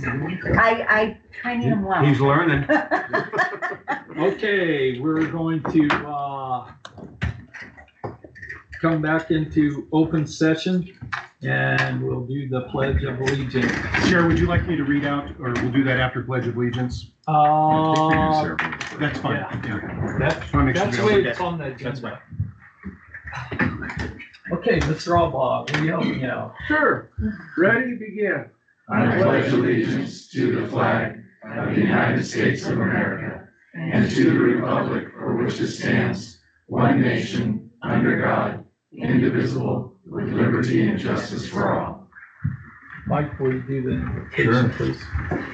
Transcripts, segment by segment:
I train him well. He's learning. Okay, we're going to come back into open session and we'll do the Pledge of Allegiance. Chair, would you like me to read out, or we'll do that after Pledge of Allegiance? That's fine. Yeah. That's the way it's on the agenda. That's fine. Okay, Mr. Albaugh, will you help me out? Sure. Ready? Begin. I pledge allegiance to the flag of the United States of America and to the republic for which it stands, one nation, under God, indivisible, with liberty and justice for all. Mike, will you do the invocation, please?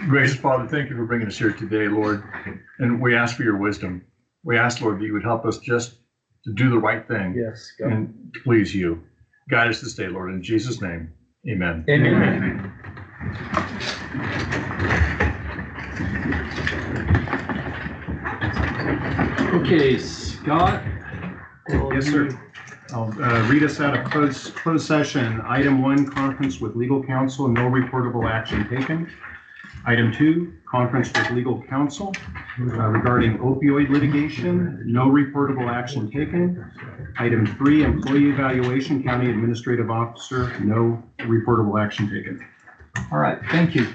Gracious Father, thank you for bringing us here today, Lord. And we ask for your wisdom. We ask, Lord, that you would help us just to do the right thing. Yes, God. And to please you. Guide us this day, Lord. In Jesus' name, amen. Amen. Okay, Scott. Yes, sir. I'll read us out of closed session. Item 1, conference with legal counsel, no reportable action taken. Item 2, conference with legal counsel regarding opioid litigation, no reportable action taken. Item 3, employee evaluation, county administrative officer, no reportable action taken. All right, thank you.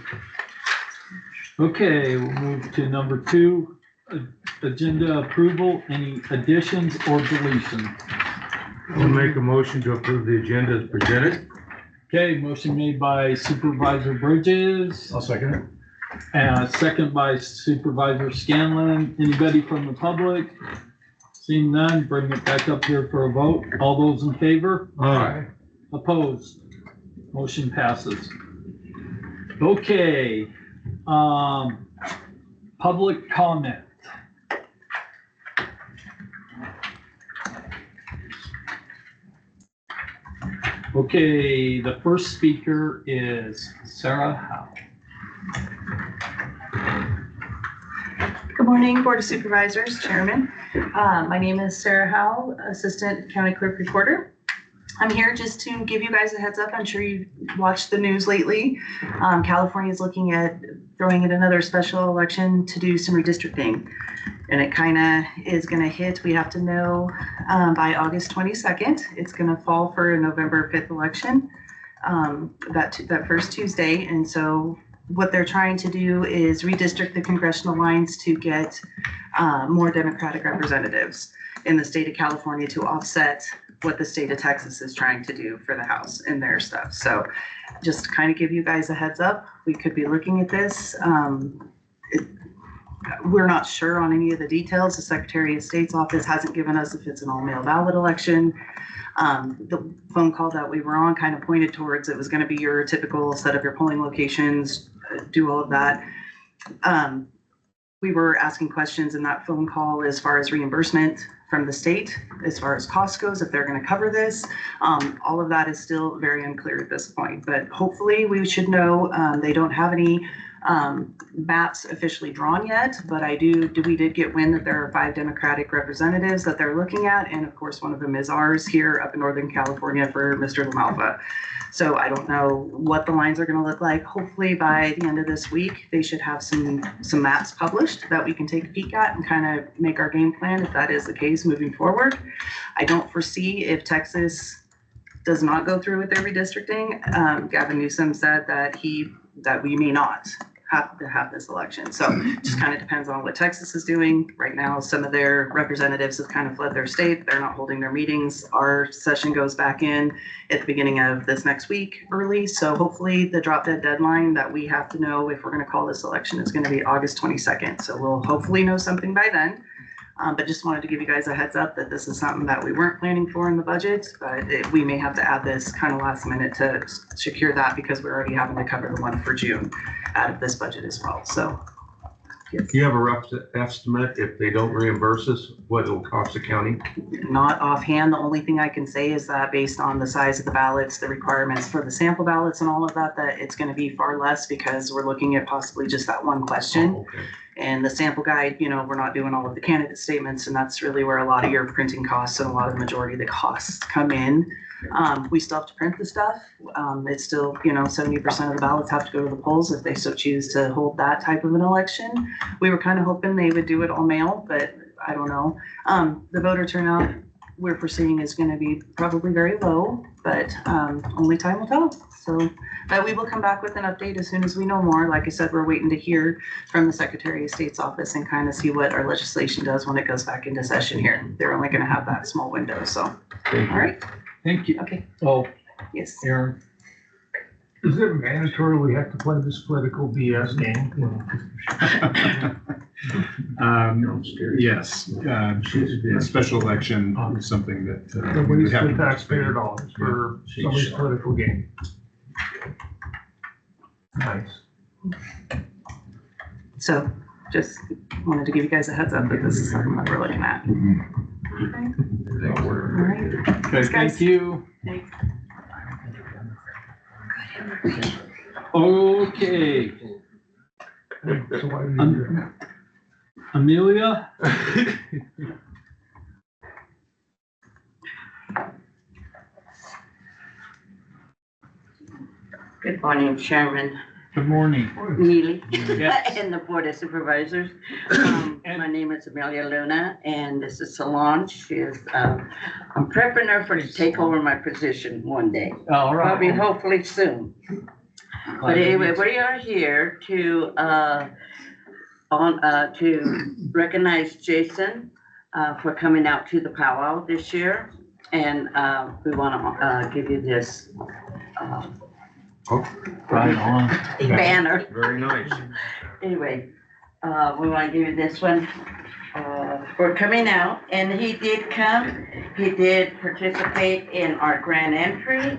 Okay, we'll move to number 2, agenda approval. Any additions or deletions? I'll make a motion to approve the agenda as presented. Okay, motion made by Supervisor Bridges. I'll second it. And second by Supervisor Scanlon. Anybody from the public? Seeing none, bring it back up here for a vote. All those in favor? Aye. Opposed? Motion passes. Okay, public comment. Okay, the first speaker is Sarah Howe. Good morning, Board of Supervisors, Chairman. My name is Sarah Howe, Assistant County Clerk Recorder. I'm here just to give you guys a heads up. I'm sure you've watched the news lately. California is looking at throwing in another special election to do some redistricting. And it kind of is going to hit, we have to know by August 22nd. It's going to fall for a November 5th election, that first Tuesday. And so what they're trying to do is redistrict the congressional lines to get more Democratic representatives in the state of California to offset what the state of Texas is trying to do for the House and their stuff. So just to kind of give you guys a heads up, we could be looking at this. We're not sure on any of the details. The Secretary of State's office hasn't given us if it's an all-mail ballot election. The phone call that we were on kind of pointed towards it was going to be your typical set up your polling locations, do all of that. We were asking questions in that phone call as far as reimbursement from the state, as far as cost goes, if they're going to cover this. All of that is still very unclear at this point, but hopefully we should know. They don't have any maps officially drawn yet, but we did get wind that there are 5 Democratic representatives that they're looking at, and of course one of them is ours here up in Northern California for Mr. LaMalfa. So I don't know what the lines are going to look like. Hopefully by the end of this week they should have some maps published that we can take a peek at and kind of make our game plan if that is the case moving forward. I don't foresee, if Texas does not go through with their redistricting, Gavin Newsom said that we may not have to have this election. So it just kind of depends on what Texas is doing. Right now, some of their representatives have kind of fled their state. They're not holding their meetings. Our session goes back in at the beginning of this next week early. So hopefully the drop dead deadline that we have to know if we're going to call this election is going to be August 22nd. So we'll hopefully know something by then. But just wanted to give you guys a heads up that this is something that we weren't planning for in the budget, but we may have to add this kind of last minute to secure that because we're already having to cover the one for June out of this budget as well. So, yes. Do you have a rough estimate if they don't reimburse us, what it'll cost the county? Not offhand. The only thing I can say is that based on the size of the ballots, the requirements for the sample ballots and all of that, that it's going to be far less because we're looking at possibly just that one question. Oh, okay. And the sample guide, we're not doing all of the candidate statements, and that's really where a lot of your printing costs and a lot of the majority of the costs come in. We still have to print the stuff. It's still, 70% of the ballots have to go to the polls if they so choose to hold that type of an election. We were kind of hoping they would do it all mail, but I don't know. The voter turnout we're foreseeing is going to be probably very low, but only time will tell. So, but we will come back with an update as soon as we know more. Like I said, we're waiting to hear from the Secretary of State's office and kind of see what our legislation does when it goes back into session here. They're only going to have that small window. So, all right. Thank you. Okay. Oh, Yes. Aaron. Is it mandatory we have to play this political BS game? Yes, a special election is something that. The we waste have of to taxpayer dollars for somebody's political game. Nice. So just wanted to give you guys a heads up that this is something that we're looking at. All right. Okay, Thanks, guys. thank you. Thanks. Okay, So why do you do that? Amelia? Good morning, Chairman Good morning. Neely Yes. and the Board of Supervisors. My name is Amelia Luna, and this is Solange. She is, I'm prepping her for to take over my position one day, All probably, right. hopefully soon. But anyway, we are here to recognize Jason for coming out to the powwow this year, and we want to give you this Right on. banner. Very nice. Anyway, we want to give you this one for coming out, and he did come. He did participate in our grand entry,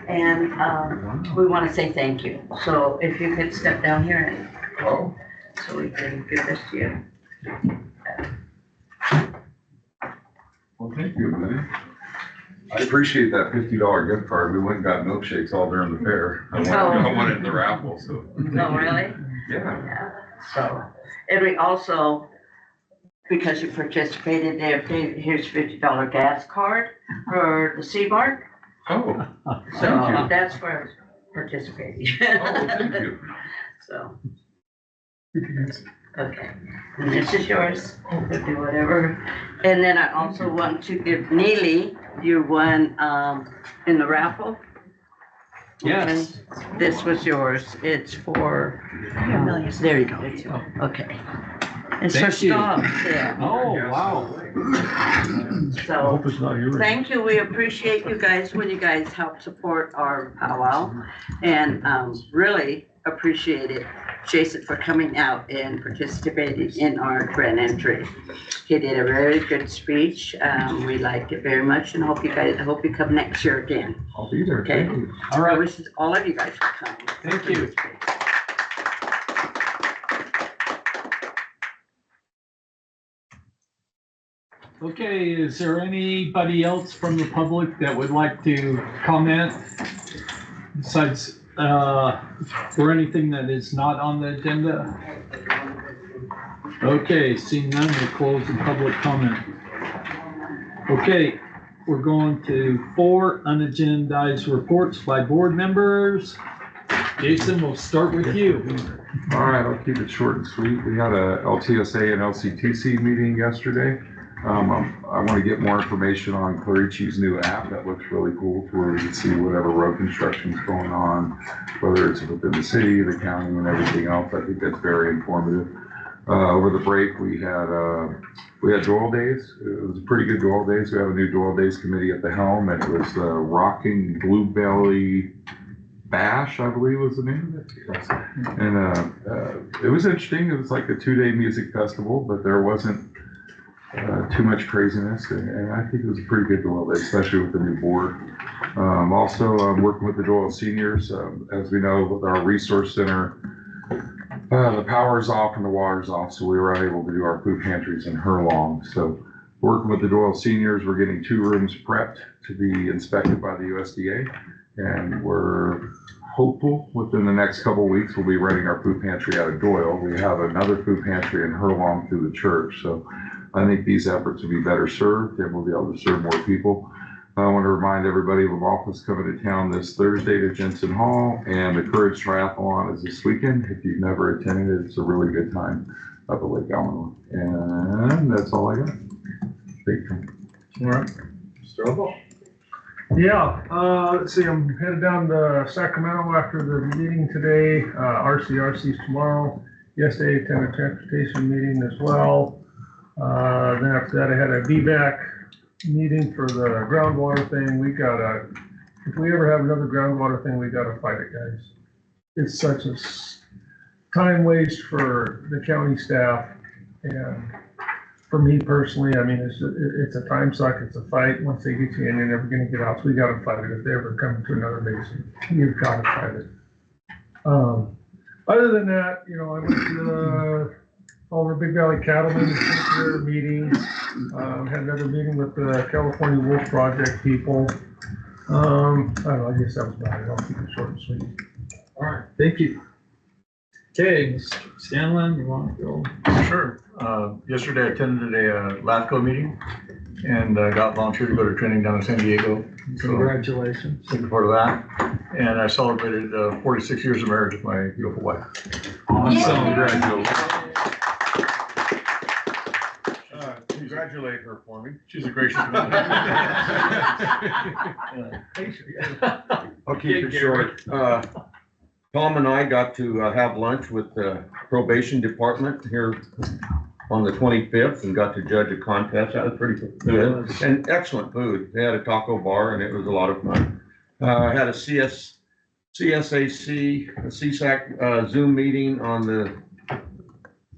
and we want to say thank you. So if you could step down here and so we can give this to you. Well, thank you, Minnie. I appreciate that $50 gift card. We went and got milkshakes all during the fair. I wanted the raffle, so. Oh, really? Yeah. Yeah. So, and we also, because you participated there, here's $50 gas card for the C-Mart. Oh, So that's for participating. oh, thank you. So. Okay, and this is yours, you can do whatever. And then I also want to give Neely your one, in the raffle. Yes. Okay, this was yours, it's for, there you go, okay. It's for Thank you. Storm, yeah, Oh, wow. so. it's not yours. Thank you, we appreciate you guys when you guys help support our powwow, and really appreciate it, Jason, for coming out and participating in our grand entry. He did a very good speech, we liked it very much, and I hope you come next year again, I'll be there. okay? Thank you. All I right. wish all of you guys would come. Thank you. Okay, is there anybody else from the public that would like to comment besides, for anything that is not on the agenda? Okay, seeing none, we'll close the public comment. Okay, we're going to 4 unagendized reports by board members. Jason, we'll start with you. All right, I'll keep it short and sweet. We had a LTSA and LCTC meeting yesterday. I want to get more information on Clarici's new app. That looks really cool, to where we can see whatever road construction's going on, whether it's within the city, the county, and everything else. I think that's very informative. Over the break, we had Doyle Days. It was a pretty good Doyle Days. We have a new Doyle Days committee at the helm, and it was the Rocking Bluebelly Bash, I believe was the name of it. And it was interesting. It was like a 2-day music festival, but there wasn't too much craziness, and I think it was a pretty good Doyle Day, especially with the new board. Also, I'm working with the Doyle seniors. As we know, with our resource center, the power's off and the water's off, so we were unable to do our food pantries in Hurlong. So working with the Doyle seniors, we're getting 2 rooms prepped to be inspected by the USDA, and we're hopeful within the next couple of weeks, we'll be running our food pantry out of Doyle. We have another food pantry in Hurlong through the church. So I think these efforts will be better served and we'll be able to serve more people. I want to remind everybody, Lavalpa's coming to town this Thursday to Jensen Hall, and the Courage Triathlon is this weekend. If you've never attended it, it's a really good time up at Lake Alamo. And that's all I got. Thank you. All right. Mr. Oval. Yeah, let's see, I'm headed down to Sacramento after the meeting today. RCRC's tomorrow. Yesterday, attended a transportation meeting as well. Then after that, I had a VBAC meeting for the groundwater thing. If we ever have another groundwater thing, we gotta fight it, guys. It's such a time waste for the county staff, and for me personally, I mean, it's a time suck, it's a fight. Once they get you in, you're never gonna get out, so we gotta fight it. If they ever come to another basin, you've gotta fight it. Other than that, I went to over Big Valley Cattlemen meeting. Had another meeting with the California Wolf Project people. I don't know, I guess that was about it. I'll keep it short and sweet. All right, thank you. Okay, Mr. Scanlon, you want to go? Sure. Yesterday I attended a LAFCO meeting and got volunteered to go to training down in San Diego. So Congratulations. looking forward to that. And I celebrated 46 years of marriage with my beautiful wife. Awesome. Congratulations. Congratulate her for me. She's a gracious woman. I'll keep it short. Tom and I got to have lunch with the probation department here on the 25th and got to judge a contest. That was pretty good and excellent food. They had a taco bar and it was a lot of fun. I had a CSAC Zoom meeting on the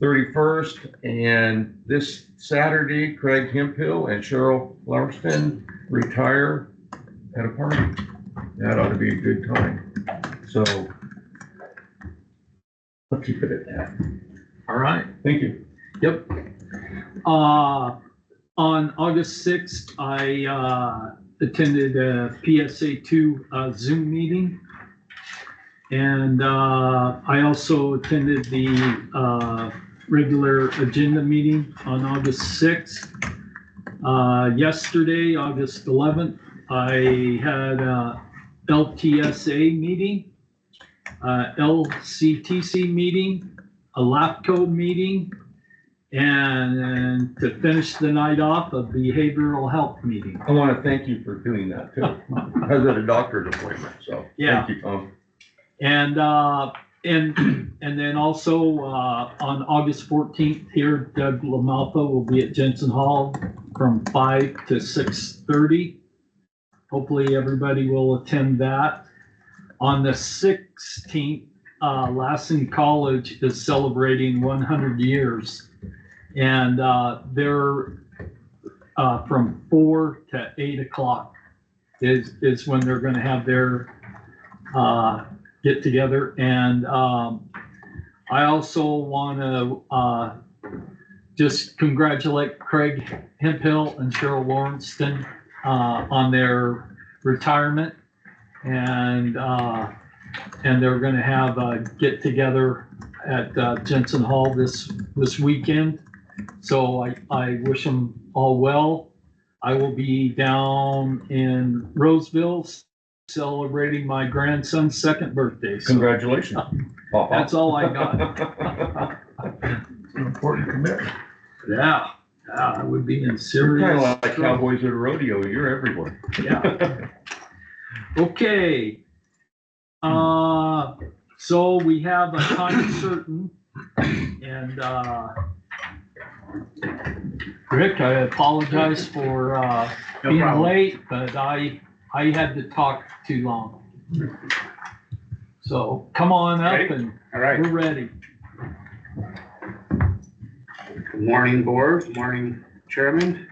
31st, and this Saturday, Craig Hemphill and Cheryl Laurston retire at a party. That ought to be a good time. So I'll keep it at that. All right. Thank you. Yep. On August 6th, I attended a PSA2 Zoom meeting. And I also attended the regular agenda meeting on August 6th. Yesterday, August 11th, I had a LTSA meeting, LCTC meeting, a LAFCO meeting, and to finish the night off, a behavioral health meeting. I want to thank you for doing that too. I was at a doctor's appointment, so Yeah. thank you, Tom. And then also on August 14th here, Doug LaMalfa will be at Jensen Hall from 5 to 6:30. Hopefully everybody will attend that. On the 16th, Lassen College is celebrating 100 years. And they're from 4 to 8 o'clock is when they're going to have their get together. And I also want to just congratulate Craig Hemphill and Cheryl Lawrenceston on their retirement, and they're going to have a get together at Jensen Hall this weekend. So I wish them all well. I will be down in Roseville celebrating my grandson's 2nd birthday. So Congratulations. that's all I got. It's an important commitment. Yeah, I would be in You're serious kind of like trouble. cowboys at a rodeo. You're everywhere. Yeah. Okay. So we have a time certain, and Rick, I apologize for being late, but I had to talk too long. So come on up and All right. we're ready. Good morning, board. Good morning, chairman.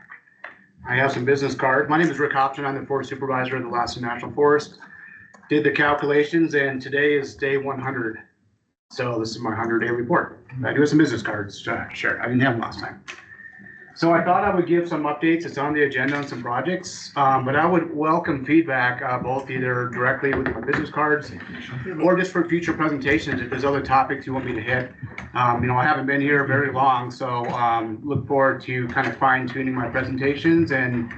I have some business cards. My name is Rick Hopson. I'm the forest supervisor of the Lassen National Forest. Did the calculations, and today is day 100. So this is my 100-day report. I do have some business cards. Sure, I didn't have them last time. So I thought I would give some updates. It's on the agenda on some projects, but I would welcome feedback, both either directly with my business cards or just for future presentations if there's other topics you want me to hit. I haven't been here very long, so look forward to kind of fine tuning my presentations and,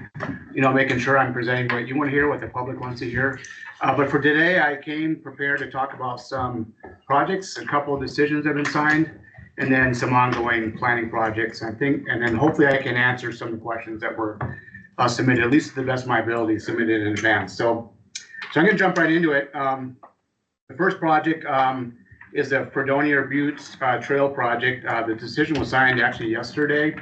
making sure I'm presenting what you want to hear, what the public wants to hear. But for today, I came prepared to talk about some projects, a couple of decisions that have been signed, and then some ongoing planning projects, I think, and then hopefully I can answer some of the questions that were submitted, at least to the best of my ability, submitted in advance. So I'm gonna jump right into it. The first project is the Fredonia Buttes Trail Project. The decision was signed actually yesterday.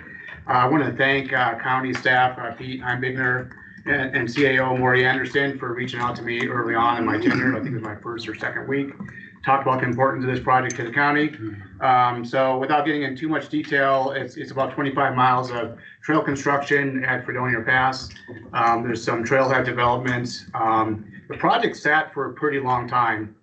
I want to thank county staff, Pete Heimbigner, and CAO Maury Anderson for reaching out to me early on in my tenure. I think it was my first or second week. Talked about the importance of this project to the county. So without getting into too much detail, it's about 25 miles of trail construction at Fredonia Pass. There's some trailhead developments. The project sat for a pretty long time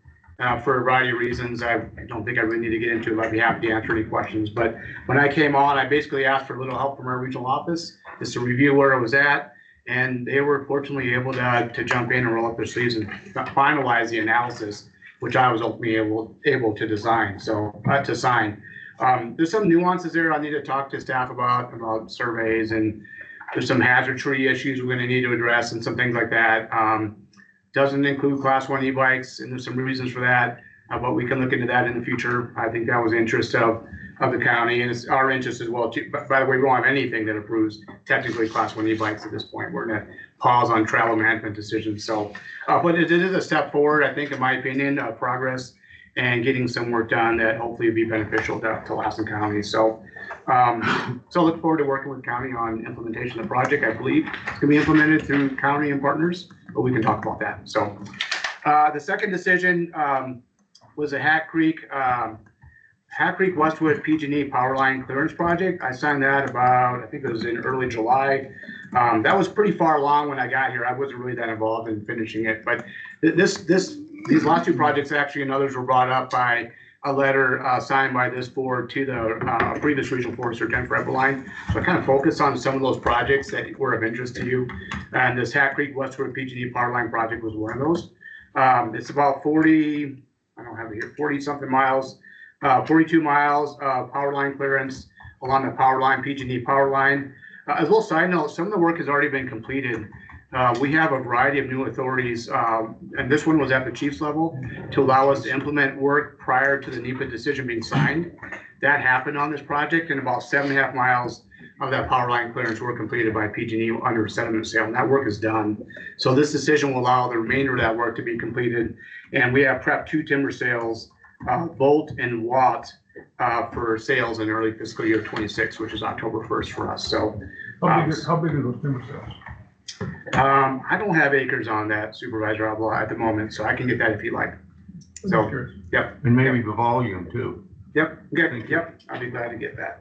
for a variety of reasons. I don't think I really need to get into it. I'd be happy to answer any questions. But when I came on, I basically asked for a little help from our regional office just to review where it was at. And they were fortunately able to jump in and roll up their sleeves and finalize the analysis, which I was ultimately able to design, to sign. There's some nuances there I need to talk to staff about surveys, and there's some hazard tree issues we're gonna need to address and some things like that. Doesn't include class 1 e-bikes, and there's some reasons for that, but we can look into that in the future. I think that was the interest of the county, and it's our interest as well too. But by the way, we don't have anything that approves technically class 1 e-bikes at this point. We're gonna pause on travel management decisions. So, but it is a step forward, I think, in my opinion, progress and getting some work done that hopefully will be beneficial to Lassen County. So look forward to working with county on implementation of the project. I believe it's gonna be implemented through county and partners, but we can talk about that. So the second decision was a Hat Creek Westwood PG&E power line clearance project. I signed that about, I think it was in early July. That was pretty far along when I got here. I wasn't really that involved in finishing it, but these last two projects actually and others were brought up by a letter signed by this board to the previous regional forester, Jennifer Eberline. So I kind of focused on some of those projects that were of interest to you. And this Hat Creek Westwood PG&E power line project was one of those. It's about 40 something miles, 42 miles of power line clearance along the power line, PG&E power line. As a little side note, some of the work has already been completed. We have a variety of new authorities, and this one was at the chief's level, to allow us to implement work prior to the NEPA decision being signed. That happened on this project, and about 7.5 miles of that power line clearance were completed by PG&E under sediment sale, and that work is done. So this decision will allow the remainder of that work to be completed, and we have prepped 2 timber sales, Bolt and Watt, for sales in early fiscal year 26, which is October 1st for us. So How big are those timber sales? I don't have acres on that, Supervisor Abla, at the moment, so I can get that if you like. So, yep. And maybe the volume too. Yep, good, yep, I'll be glad to get that.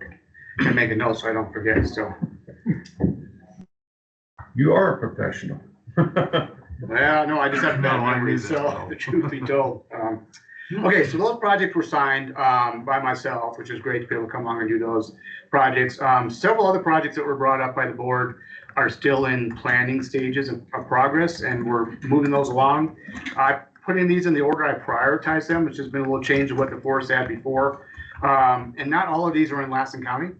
And make a note so I don't forget, so. You are a professional. Well, no, I just have bad memories, so the truth be told. Okay, so those projects were signed by myself, which is great to be able to come along and do those projects. Several other projects that were brought up by the board are still in planning stages of progress, and we're moving those along. I put in these in the order I prioritize them, which has been a little change of what the forest had before. And not all of these are in Lassen County.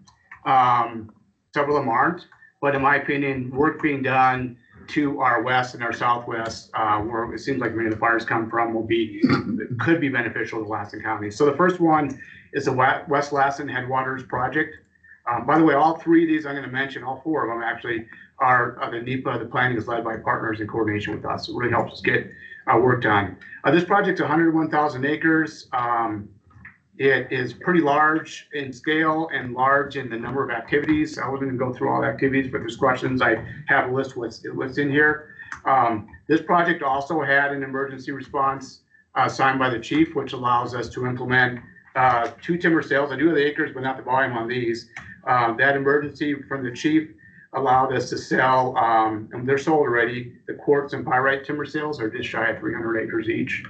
Several of them aren't, but in my opinion, work being done to our west and our southwest, where it seems like many of the fires come from, could be beneficial to Lassen County. So the first one is the West Lassen Headwaters Project. By the way, all 3 of these I'm going to mention, all 4 of them actually are the NEPA. The planning is led by partners in coordination with us. It really helps us get work done. This project's 101,000 acres. It is pretty large in scale and large in the number of activities. I wasn't going to go through all the activities, but there's questions. I have a list what's in here. This project also had an emergency response signed by the chief, which allows us to implement 2 timber sales. I do have the acres, but not the volume on these. That emergency from the chief allowed us to sell, and they're sold already. The quartz and pyrite timber sales are just shy of 300 acres each.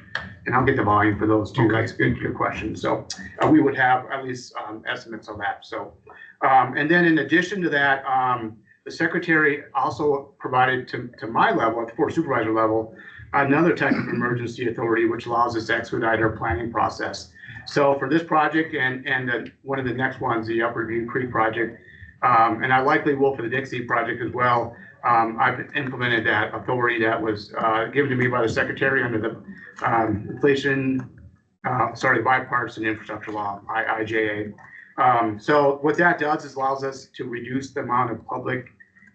And I'll get the volume for those too. That's good question. So we would have at least estimates on that. So, and then in addition to that, the secretary also provided to my level, at the Board Supervisor level, another type of emergency authority, which allows us to expedite our planning process. So for this project and one of the next ones, the Upper Green Creek project, and I likely will for the Dixie project as well, I've implemented that authority that was given to me by the secretary under the bipartisan infrastructure law, IIJA. So what that does is allows us to reduce the amount of public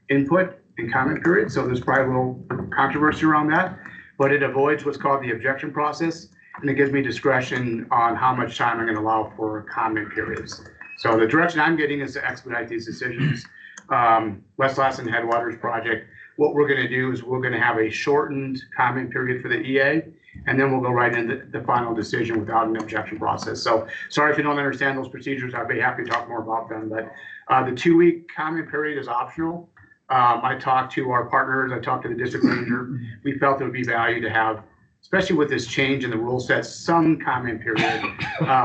input and comment period. So there's probably a little controversy around that, but it avoids what's called the objection process. And it gives me discretion on how much time I'm going to allow for comment periods. So the direction I'm getting is to expedite these decisions. West Lassen Headwaters project, what we're going to do is we're going to have a shortened comment period for the EA, and then we'll go right into the final decision without an objection process. So sorry if you don't understand those procedures, I'd be happy to talk more about them, but the 2-week comment period is optional. I talked to our partners, I talked to the district manager. We felt there would be value to have, especially with this change in the rule set, some comment period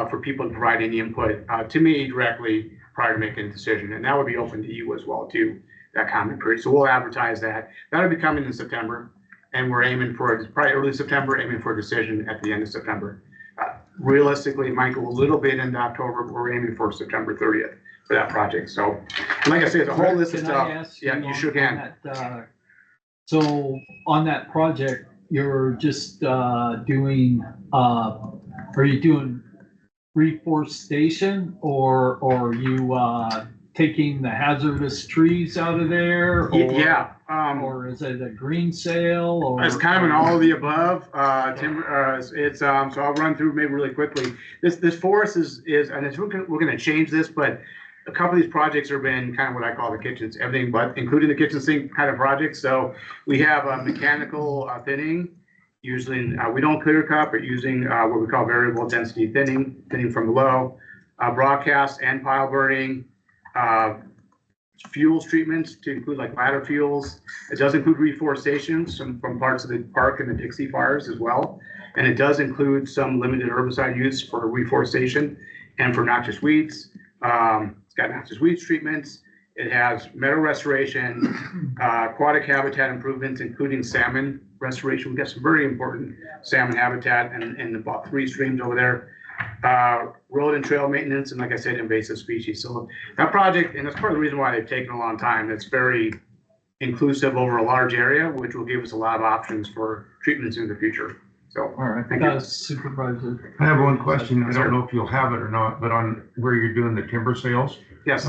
for people to provide any input to me directly prior to making a decision. And that would be open to you as well too, that comment period. So we'll advertise that. That'll be coming in September. And we're aiming for, probably early September, aiming for a decision at the end of September. Realistically, it might go a little bit into October, but we're aiming for September 30th for that project. So like I said, the whole list of stuff. Yeah, you sure can. So on that project, you're just doing, are you doing reforestation or are you taking the hazardous trees out of there? Or, yeah. Or is it a green sale? Or it's kind of an all of the above. Timber, so I'll run through maybe really quickly. This forest is and we're going to change this, but a couple of these projects have been kind of what I call the kitchens, everything but including the kitchen sink kind of projects. So we have a mechanical thinning. Usually we don't clear cut, but using what we call variable density thinning from below, broadcast and pile burning, fuels treatments to include like ladder fuels. It does include reforestation from parts of the park and the Dixie fires as well. And it does include some limited herbicide use for reforestation and for noxious weeds. It's got noxious weeds treatments. It has meadow restoration, aquatic habitat improvements, including salmon restoration. We've got some very important salmon habitat in about 3 streams over there. Road and trail maintenance, and like I said, invasive species. So that project, and that's part of the reason why they've taken a long time, it's very inclusive over a large area, which will give us a lot of options for treatments in the future. So, all right, thank you. Supervisor. I have one question. I don't know if you'll have it or not, but on where you're doing the timber sales, Yes,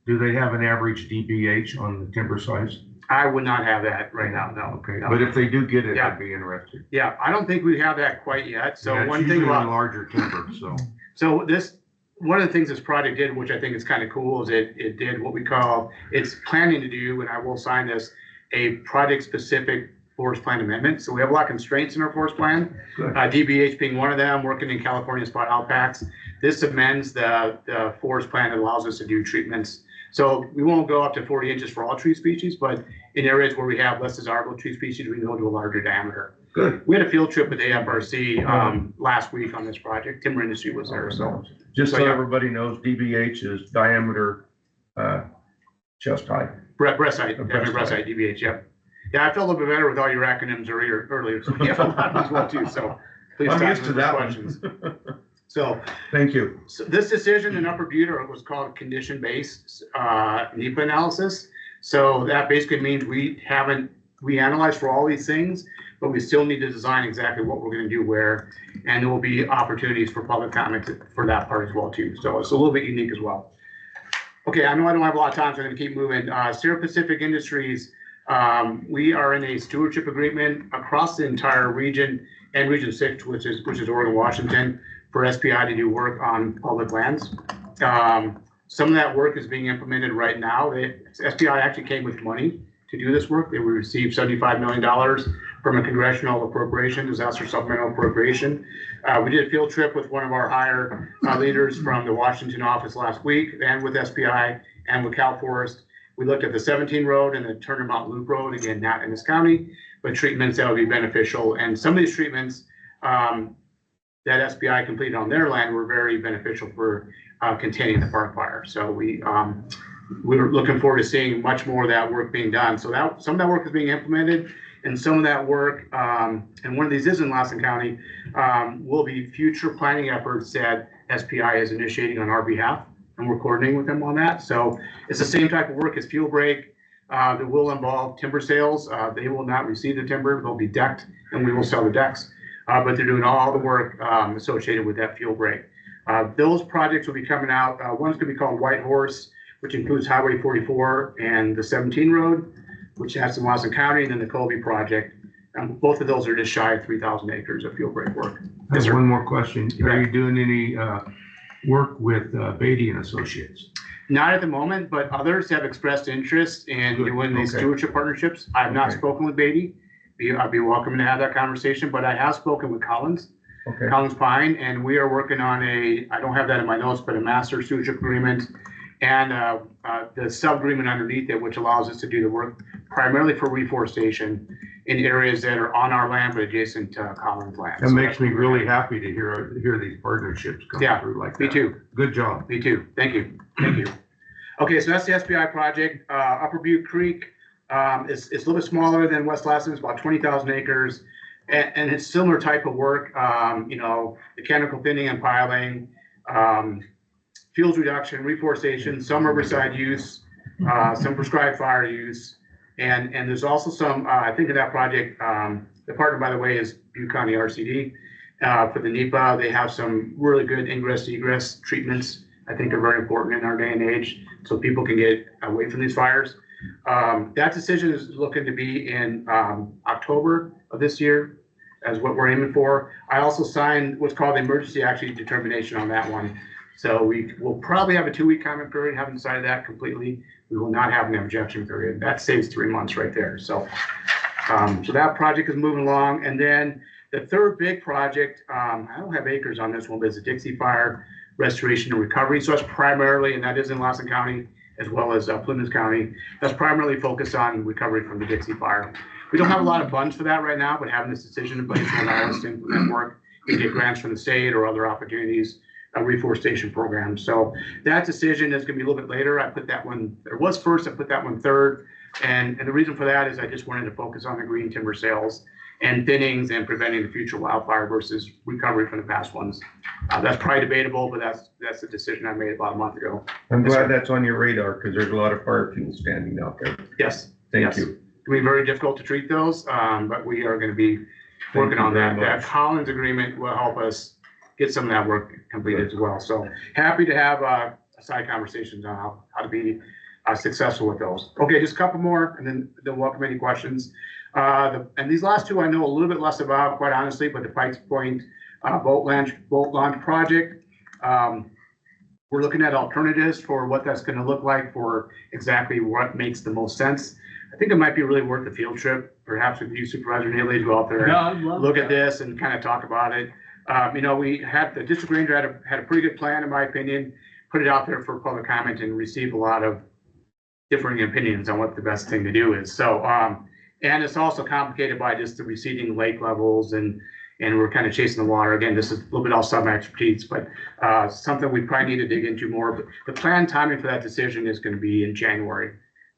do they have an average DBH on the timber size? I would not have that right now, no. Okay, No. but if they do get it, Yeah. I'd be interested. Yeah, I don't think we have that quite yet. So Yeah, it's one thing usually on about, larger timber, so. so one of the things this project did, which I think is kind of cool, is it did what we call, it's planning to do, and I will sign this, a project-specific forest plan amendment. So we have a lot of constraints in our forest plan, DBH being one of them, working in California spot outbacks. This amends the forest plan that allows us to do treatments. So we won't go up to 40 inches for all tree species, but in areas where we have less desirable tree species, we can go to a larger diameter. Good. We had a field trip with AFRC last week on this project. Timber industry was there, so. Just so yeah. everybody knows, DBH is diameter, chest height. Breast height, DBH, yep. Yeah, I felt a little bit better with all your acronyms earlier, so we have a lot as well too, so. Please I'm stop used to with that questions. one. So, Thank you. so this decision in Upper Butte was called condition-based NEPA analysis. So that basically means we analyzed for all these things, but we still need to design exactly what we're going to do where, and there will be opportunities for public comment for that part as well too. So it's a little bit unique as well. Okay, I know I don't have a lot of time, so I'm going to keep moving. Sierra Pacific Industries, we are in a stewardship agreement across the entire region and Region 6, which is Oregon, Washington, for SPI to do work on public lands. Some of that work is being implemented right now. SPI actually came with money to do this work. They received $75 million from a congressional appropriation, disaster supplemental appropriation. We did a field trip with one of our higher leaders from the Washington office last week, and with SPI and with Cal Forest. We looked at the 17 road and the Turner Mountain Loop Road, again, not in this county, but treatments that would be beneficial. And some of these treatments that SBI completed on their land were very beneficial for containing the park fire. So we were looking forward to seeing much more of that work being done. So that some of that work is being implemented, and some of that work, and one of these is in Lassen County, will be future planning efforts that SPI is initiating on our behalf, and we're coordinating with them on that. So it's the same type of work as fuel break. That will involve timber sales. They will not receive the timber. They'll be decked, and we will sell the decks. But they're doing all the work associated with that fuel break. Those projects will be coming out. One's going to be called White Horse, which includes Highway 44 and the 17 road, which has in Lassen County, and then the Colby project. Both of those are just shy of 3,000 acres of fuel break work. Yes, one more question. Are you doing any work with Beatty and Associates? Not at the moment, but others have expressed interest in doing these stewardship partnerships. I have not spoken with Beatty. I'd be welcome to have that conversation, but I have spoken with Collins. Collins Pine, and we are working on I don't have that in my notes, but a master stewardship agreement and the sub-agreement underneath it, which allows us to do the work primarily for reforestation in areas that are on our land but adjacent to Collins land. That makes me really happy to hear these partnerships come through like that. Me too. Good job. Me too. Thank you. Thank you. Okay, so that's the SBI project. Upper Butte Creek is a little bit smaller than West Lassen. It's about 20,000 acres. And it's similar type of work, mechanical thinning and piling, fuels reduction, reforestation, some herbicide use, some prescribed fire use. And there's also some, I think in that project, the partner, by the way, is Butte County RCD. For the NEPA, they have some really good ingress egress treatments. I think are very important in our day and age, so people can get away from these fires. That decision is looking to be in October of this year, as what we're aiming for. I also signed what's called the emergency action determination on that one. So we will probably have a 2-week comment period. Haven't decided that completely. We will not have an objection period. That saves 3 months right there. So, so that project is moving along. And then the third big project, I don't have acres on this one, but it's a Dixie Fire restoration and recovery. So that's primarily, and that is in Lassen County as well as Plymouth County. That's primarily focused on recovery from the Dixie Fire. We don't have a lot of funds for that right now, but having this decision in place will allow us to implement work and get grants from the state or other opportunities, reforestation programs. So that decision is going to be a little bit later. I put that one, there was first, I put that one third. And the reason for that is I just wanted to focus on the green timber sales and thinnings and preventing the future wildfire versus recovery from the past ones. That's probably debatable, but that's the decision I made about a month ago. I'm glad that's on your radar because there's a lot of fire fuel standing out there. Yes. Thank you. It'll be very difficult to treat those, but we are going to be working on that. That Collins agreement will help us get some of that work completed as well. So happy to have side conversations on how to be successful with those. Okay, just a couple more, and then welcome any questions. And these last two I know a little bit less about, quite honestly, but the Pikes Point boat launch project. We're looking at alternatives for what that's going to look like for exactly what makes the most sense. I think it might be really worth a field trip, perhaps with you, Supervisor Neely, to go out there and look at this and kind of talk about it. We had the district ranger had a pretty good plan, in my opinion, put it out there for public comment and received a lot of differing opinions on what the best thing to do is. So, and it's also complicated by just the receding lake levels and we're kind of chasing the water. Again, this is a little bit outside my expertise, but something we probably need to dig into more. But the planned timing for that decision is going to be in January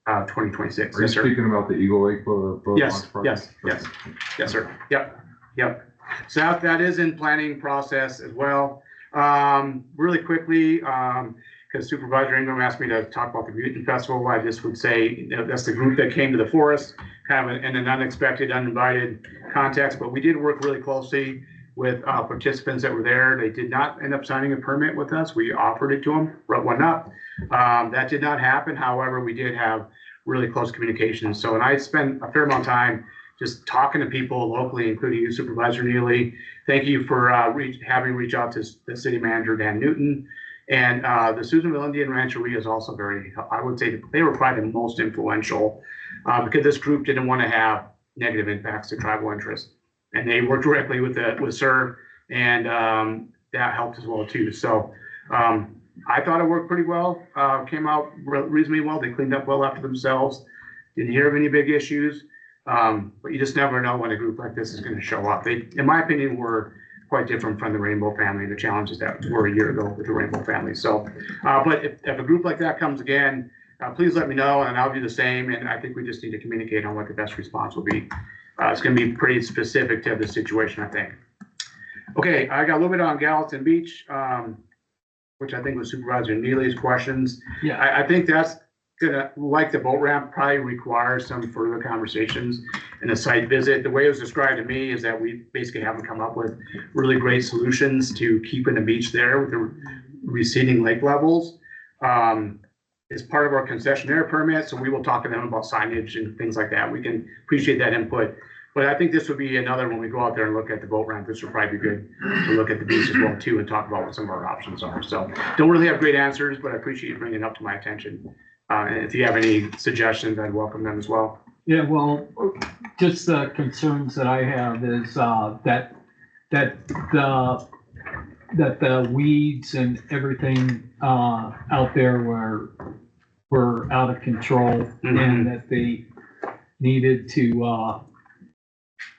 2026. Are you speaking about the Eagle Lake boat launch project? Yes, sir. Yep. So that is in planning process as well. Really quickly, because Supervisor Ingram asked me to talk about the Mutant Festival, I just would say that's the group that came to the forest, kind of in an unexpected, uninvited context. But we did work really closely with participants that were there. They did not end up signing a permit with us. We offered it to them, wrote one up. That did not happen. However, we did have really close communication. So, and I spent a fair amount of time just talking to people locally, including you, Supervisor Neely. Thank you for having reach out to the city manager, Dan Newton. And the Susanville Indian Rancheria is also very, I would say they were probably the most influential because this group didn't want to have negative impacts to tribal interest. And they worked directly with SERV, and that helped as well too. So I thought it worked pretty well, came out reasonably well. They cleaned up well after themselves. Didn't hear of any big issues. But you just never know when a group like this is gonna show up. They, in my opinion, were quite different from the Rainbow family, the challenges that were a year ago with the Rainbow family. So, but if a group like that comes again, please let me know and I'll do the same. And I think we just need to communicate on what the best response will be. It's gonna be pretty specific to the situation, I think. Okay, I got a little bit on Gallatin Beach, which I think was Supervisor Neely's questions. Yeah. I think that's gonna, like the boat ramp, probably require some further conversations and a site visit. The way it was described to me is that we basically haven't come up with really great solutions to keeping the beach there with the receding lake levels. It's part of our concessionaire permit, so we will talk to them about signage and things like that. We can appreciate that input. But I think this would be another, when we go out there and look at the boat ramp, this would probably be good to look at the beach as well too and talk about what some of our options are. So don't really have great answers, but I appreciate you bringing it up to my attention. And if you have any suggestions, I'd welcome them as well. Yeah, well, just the concerns that I have is that the weeds and everything out there were out of control, and that they needed to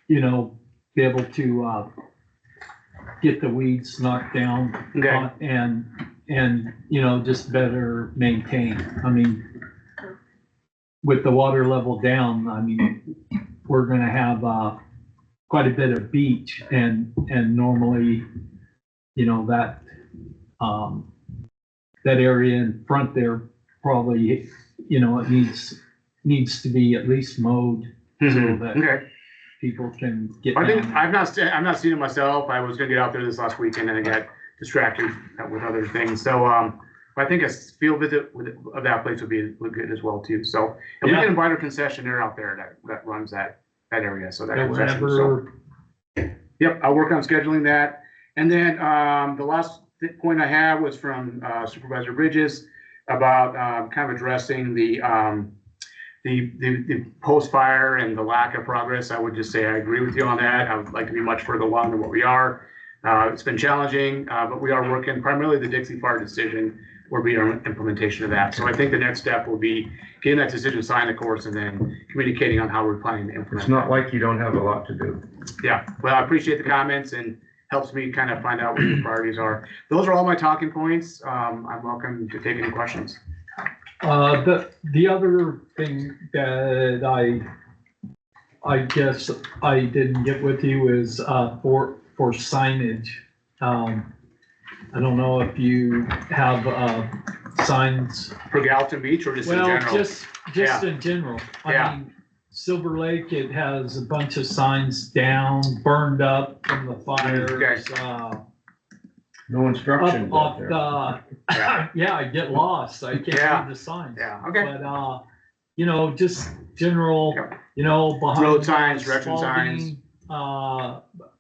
be able to get the weeds knocked down. Okay. And just better maintain. I mean, with the water level down, I mean, we're gonna have quite a bit of beach, and normally, that that area in front there probably, it needs to be at least mowed so that Okay. people can get I think down. I'm not seeing it myself. I was gonna get out there this last weekend and I got distracted with other things. So I think a field visit of that place would be good as well too. So, and we can invite our concessionaire out there that runs that area. So that concession. So, yep, I'll work on scheduling that. And then the last point I have was from Supervisor Bridges about kind of addressing the post-fire and the lack of progress. I would just say I agree with you on that. I would like to be much further along than what we are. It's been challenging, but we are working primarily the Dixie Fire decision will be our implementation of that. So I think the next step will be getting that decision signed, of course, and then communicating on how we're planning to implement. It's not like you don't have a lot to do. Yeah, well, I appreciate the comments and helps me kind of find out what your priorities are. Those are all my talking points. I'm welcome to take any questions. The other thing that I guess I didn't get with you is for signage. I don't know if you have signs For Gallatin Beach or just in general? Well, just in general. I mean, Silver Lake, it has a bunch of signs down, burned up from the fires. No instructions out there. I get lost. I can't read the signs. Yeah, okay. But, just general, behind road signs, direction signs.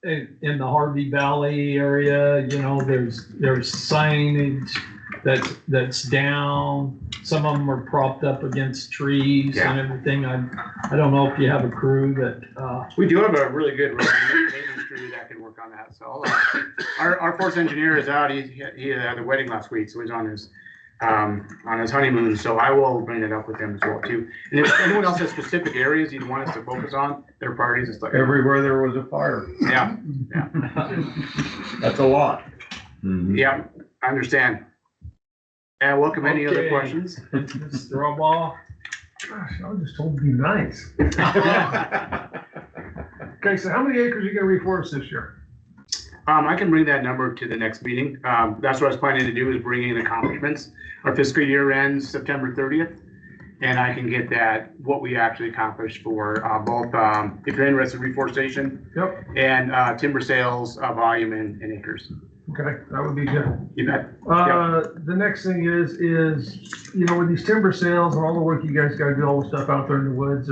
In the Harvey Valley area, there's signage that's down. Some of them are propped up against trees and everything. I don't know if you have a crew that. We do have a really good maintenance crew that can work on that. So our force engineer is out. He had a wedding last week, so he's on his honeymoon. So I will bring it up with him as well too. And if anyone else has specific areas you'd want us to focus on, their priorities and stuff. Everywhere there was a fire. Yeah. That's a lot. Yeah, I understand. And welcome any other questions. Mr. Obaugh. Gosh, I was just told to be nice. Okay, so how many acres are you gonna reforest this year? I can bring that number to the next meeting. That's what I was planning to do, is bring in accomplishments. Our fiscal year ends September 30th. And I can get that, what we actually accomplished for both, if you're interested in reforestation. Yep. And timber sales volume in acres. Okay, that would be good. You bet. The next thing is, with these timber sales and all the work you guys gotta do, all the stuff out there in the woods,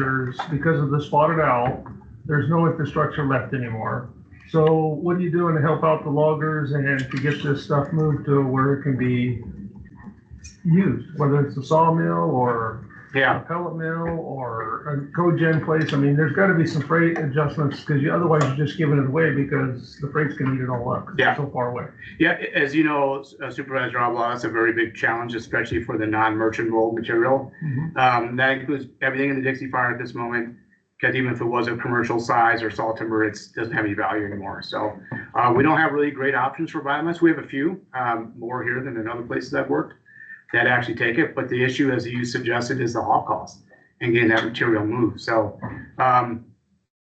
because of the spotted owl, there's no infrastructure left anymore. So what are you doing to help out the loggers and to get this stuff moved to where it can be used, whether it's a sawmill or a pellet mill or a cogen place? I mean, there's gotta be some freight adjustments, because otherwise you're just giving it away because the freight's gonna eat it all up, 'cause it's so far away. Yeah, as you know, Supervisor Obaugh, that's a very big challenge, especially for the non-merchant rolled material. That includes everything in the Dixie Fire at this moment. because even if it was a commercial size or saw timber, it doesn't have any value anymore. So we don't have really great options for biomass. We have a few, more here than in other places I've worked, that actually take it. But the issue, as you suggested, is the haul cost and getting that material moved. So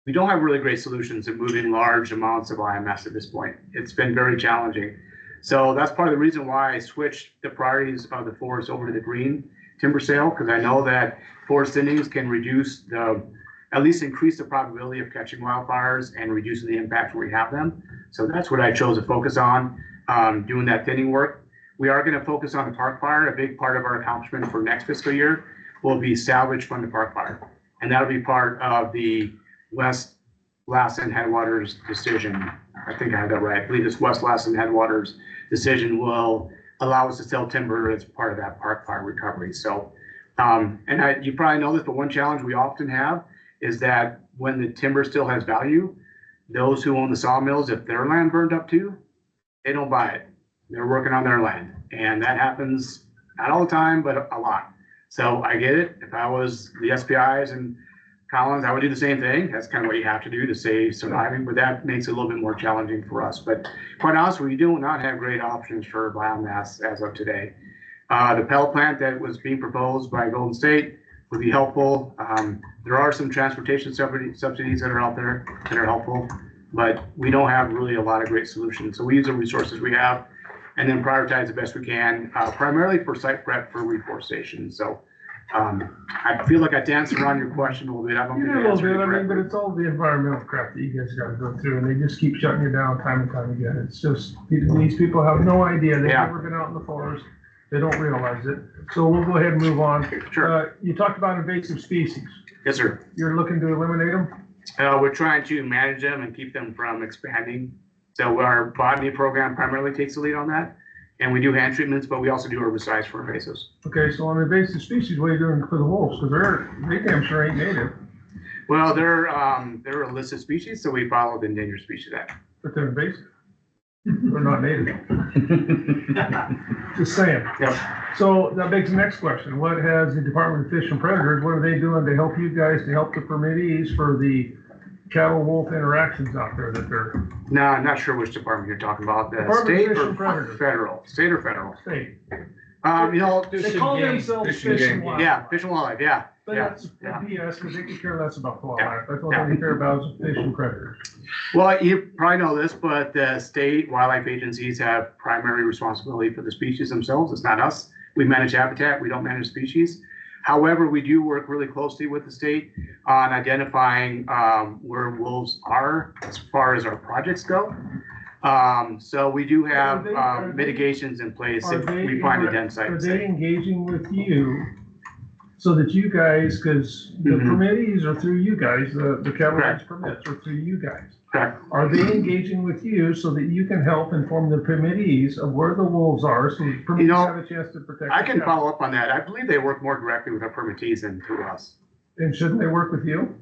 we don't have really great solutions in moving large amounts of biomass at this point. It's been very challenging. So that's part of the reason why I switched the priorities of the forest over to the green timber sale, because I know that forest thinnings can reduce at least increase the probability of catching wildfires and reducing the impact where we have them. So that's what I chose to focus on, doing that thinning work. We are going to focus on the park fire. A big part of our accomplishment for next fiscal year will be salvage from the park fire. And that'll be part of the West Lassen Headwaters decision. I think I have that right. I believe this West Lassen Headwaters decision will allow us to sell timber as part of that park fire recovery. So, you probably know this, but one challenge we often have is that when the timber still has value, those who own the sawmills, if their land burned up too, they don't buy it. They're working on their land. And that happens not all the time, but a lot. So I get it. If I was the SPIs and Collins, I would do the same thing. That's kind of what you have to do to stay surviving, but that makes it a little bit more challenging for us. But quite honestly, we do not have great options for biomass as of today. The pellet plant that was being proposed by Golden State would be helpful. There are some transportation subsidies that are out there that are helpful, but we don't have really a lot of great solutions. So we use the resources we have and then prioritize the best we can, primarily for site prep for reforestation. So I feel like I danced around your question a little bit. I don't think I answered it correctly. But it's all the environmental crap that you guys got to go through, and they just keep shutting you down time and time again. It's just, these people have no idea. They've never been out in the forest. They don't realize it. So we'll go ahead and move on. Sure. You talked about invasive species. Yes, sir. You're looking to eliminate them? We're trying to manage them and keep them from expanding. So our botany program primarily takes the lead on that. And we do hand treatments, but we also do herbicides for invasives. Okay, so on invasive species, what are you doing for the wolves? Because they damn sure ain't native. Well, they're a listed species, so we follow the Endangered Species Act. But they're invasive. They're not native. Just saying. Yep. So that begs the next question. What has the Department of Fish and Predators, what are they doing to help you guys, to help the permittees for the cattle-wolf interactions out there that they're... No, I'm not sure which department you're talking about. The state or federal? State or federal? State. They call themselves Fish and Wildlife. Yeah, Fish and Wildlife, yeah. But that's BS, because they can care less about the wildlife. That's what they care about is fish and predators. Well, you probably know this, but the state wildlife agencies have primary responsibility for the species themselves. It's not us. We manage habitat. We don't manage species. However, we do work really closely with the state on identifying where wolves are as far as our projects go. So we do have mitigations in place if we find a den site. Are they engaging with you so that you guys, because the permittees are through you guys, the cattle ranch permits are through you guys. Correct. Are they engaging with you so that you can help inform the permittees of where the wolves are, so the permittees have a chance to protect? I can follow up on that. I believe they work more directly with our permittees than through us. And shouldn't they work with you?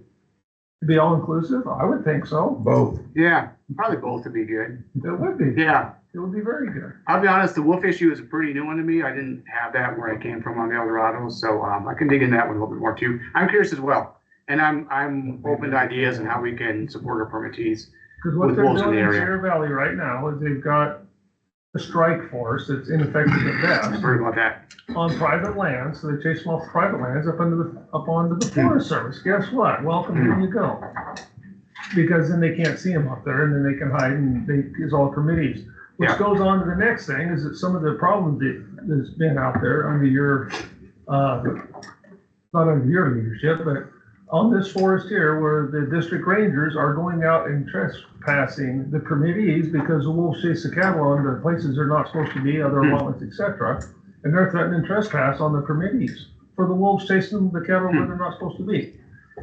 To be all inclusive? I would think so. Both. Yeah, probably both would be good. It would be. Yeah. It would be very good. I'll be honest, the wolf issue is a pretty new one to me. I didn't have that where I came from on the El Dorado, so I can dig in that one a little bit more too. I'm curious as well, and I'm open to ideas on how we can support our permittees. Because what they're doing in Sierra Valley right now is they've got a strike force that's ineffective at best. I've heard about that. On private lands, so they chase them off private lands up onto the Forest Service. Guess what? Welcome, here you go. Because then they can't see them up there, and then they can hide, and it's all committees. Which goes on to the next thing, is that some of the problems that's been out there under your, not under your leadership, but on this forest here, where the district rangers are going out and trespassing the permittees because the wolves chase the cattle on the places they're not supposed to be, other allotments, etc. And they're threatening trespass on the permittees for the wolves chasing the cattle where they're not supposed to be.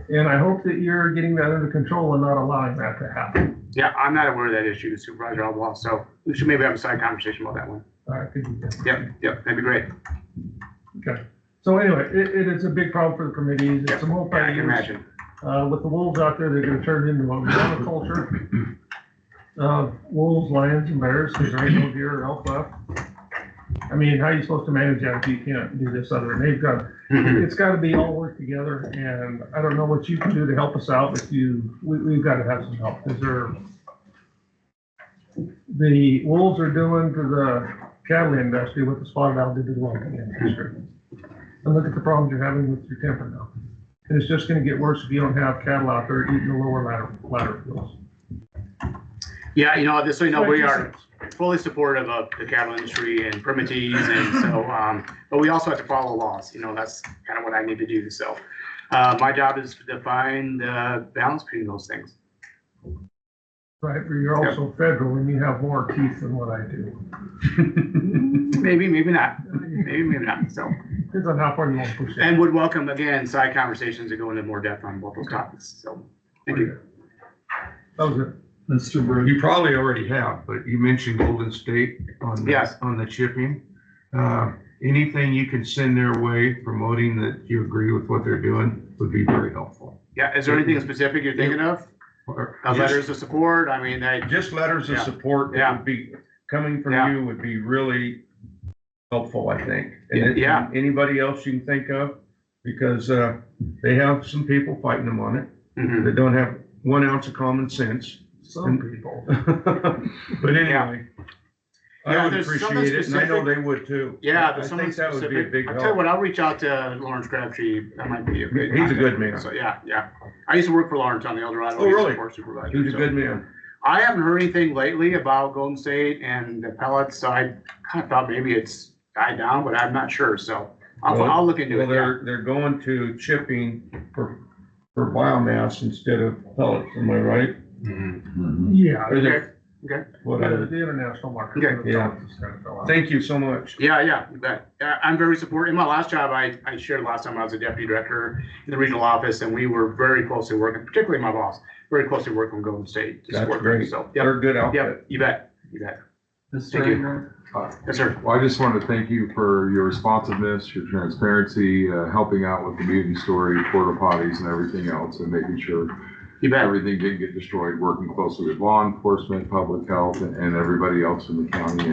And I hope that you're getting that under control and not allowing that to happen. Yeah, I'm not aware of that issue, Supervisor Albaugh, so we should maybe have a side conversation about that one. I think you can. Yep, that'd be great. Okay. So anyway, it is a big problem for the committees. It's a multi-use. I can imagine. With the wolves out there, they're going to turn into a monoculture. Wolves, lions, and bears, because there ain't no deer or elk left. I mean, how are you supposed to manage that if you can't do this other? And they've got, it's gotta be all work together, and I don't know what you can do to help us out, but we've gotta have some help, because the wolves are doing to the cattle industry what the spotted owl did to the logging industry. And look at the problems you're having with your timber now. And it's just gonna get worse if you don't have cattle out there eating the lower ladder fields. Yeah, you know, just so you know, we are fully supportive of the cattle industry and permittees, and so, but we also have to follow laws. You know, that's kind of what I need to do. So, my job is to define the balance between those things. Right, but you're also federal and you have more teeth than what I do. Maybe not. Maybe not. So, Depends on how far you want to push it. and would welcome again side conversations to go into more depth on both those topics. So, thank you. That was it. Mr. Bruce. You probably already have, but you mentioned Golden State on Yes. on the chipping. Anything you can send their way promoting that you agree with what they're doing would be very helpful. Yeah. Is there anything specific you're thinking of? Letters of support? I mean, Just letters of Yeah. support that would be, coming from Yeah. you would be really helpful, I think. And Yeah. Anybody else you can think of, because, they have some people fighting them on it mhm. that don't have 1 ounce of common sense. Some people. But anyway, Yeah, I would there's something appreciate it, and I know specific. they would too. Yeah, I there's something think that would be a specific. big I'll tell you help. what, I'll reach out to Lawrence Crabtree. That might be a good. He's a good contact. man. So, yeah. I used to work for Lawrence on the El Dorado. Oh, really? Forest supervisor. He's a So, good man. I haven't heard anything lately about Golden State and the pellets, so I kind of thought maybe it's died down, but I'm not sure. So I'll look into Well, it. Yeah. they're going to chipping for biomass instead of pellets, am I right? Yeah. Or is it- Okay. Whatever. The international market. Okay. for the Yeah. pellets is kind of fell out. Thank you so much. Yeah, you bet. I'm very supportive. In my last job, I shared last time I was a deputy director in the regional office, and we were very closely working, particularly my boss, very closely working with Golden State to That's support great. them. So, yeah, They're a good outfit. you bet. Mr. Thank you. Ingram. Yes, sir. Well, I just wanted to thank you for your responsiveness, your transparency, helping out with the community story, porta potties and everything else, and making sure You bet. everything didn't get destroyed, working closely with law enforcement, public health, and everybody else in the county.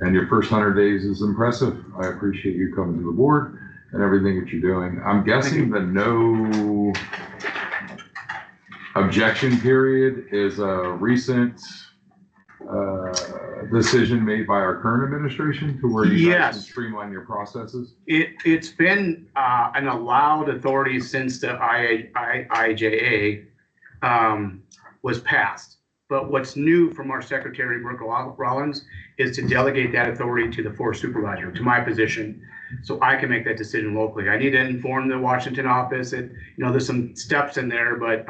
And your first 100 days is impressive. I appreciate you coming to the board and everything that you're doing. I'm guessing the no objection period is a recent decision made by our current administration to where you guys can Yes. streamline your processes? It's been an allowed authority since the IJA was passed. But what's new from our secretary, Brooke Rollins, is to delegate that authority to the forest supervisor, to my position, so I can make that decision locally. I need to inform the Washington office that, there's some steps in there, but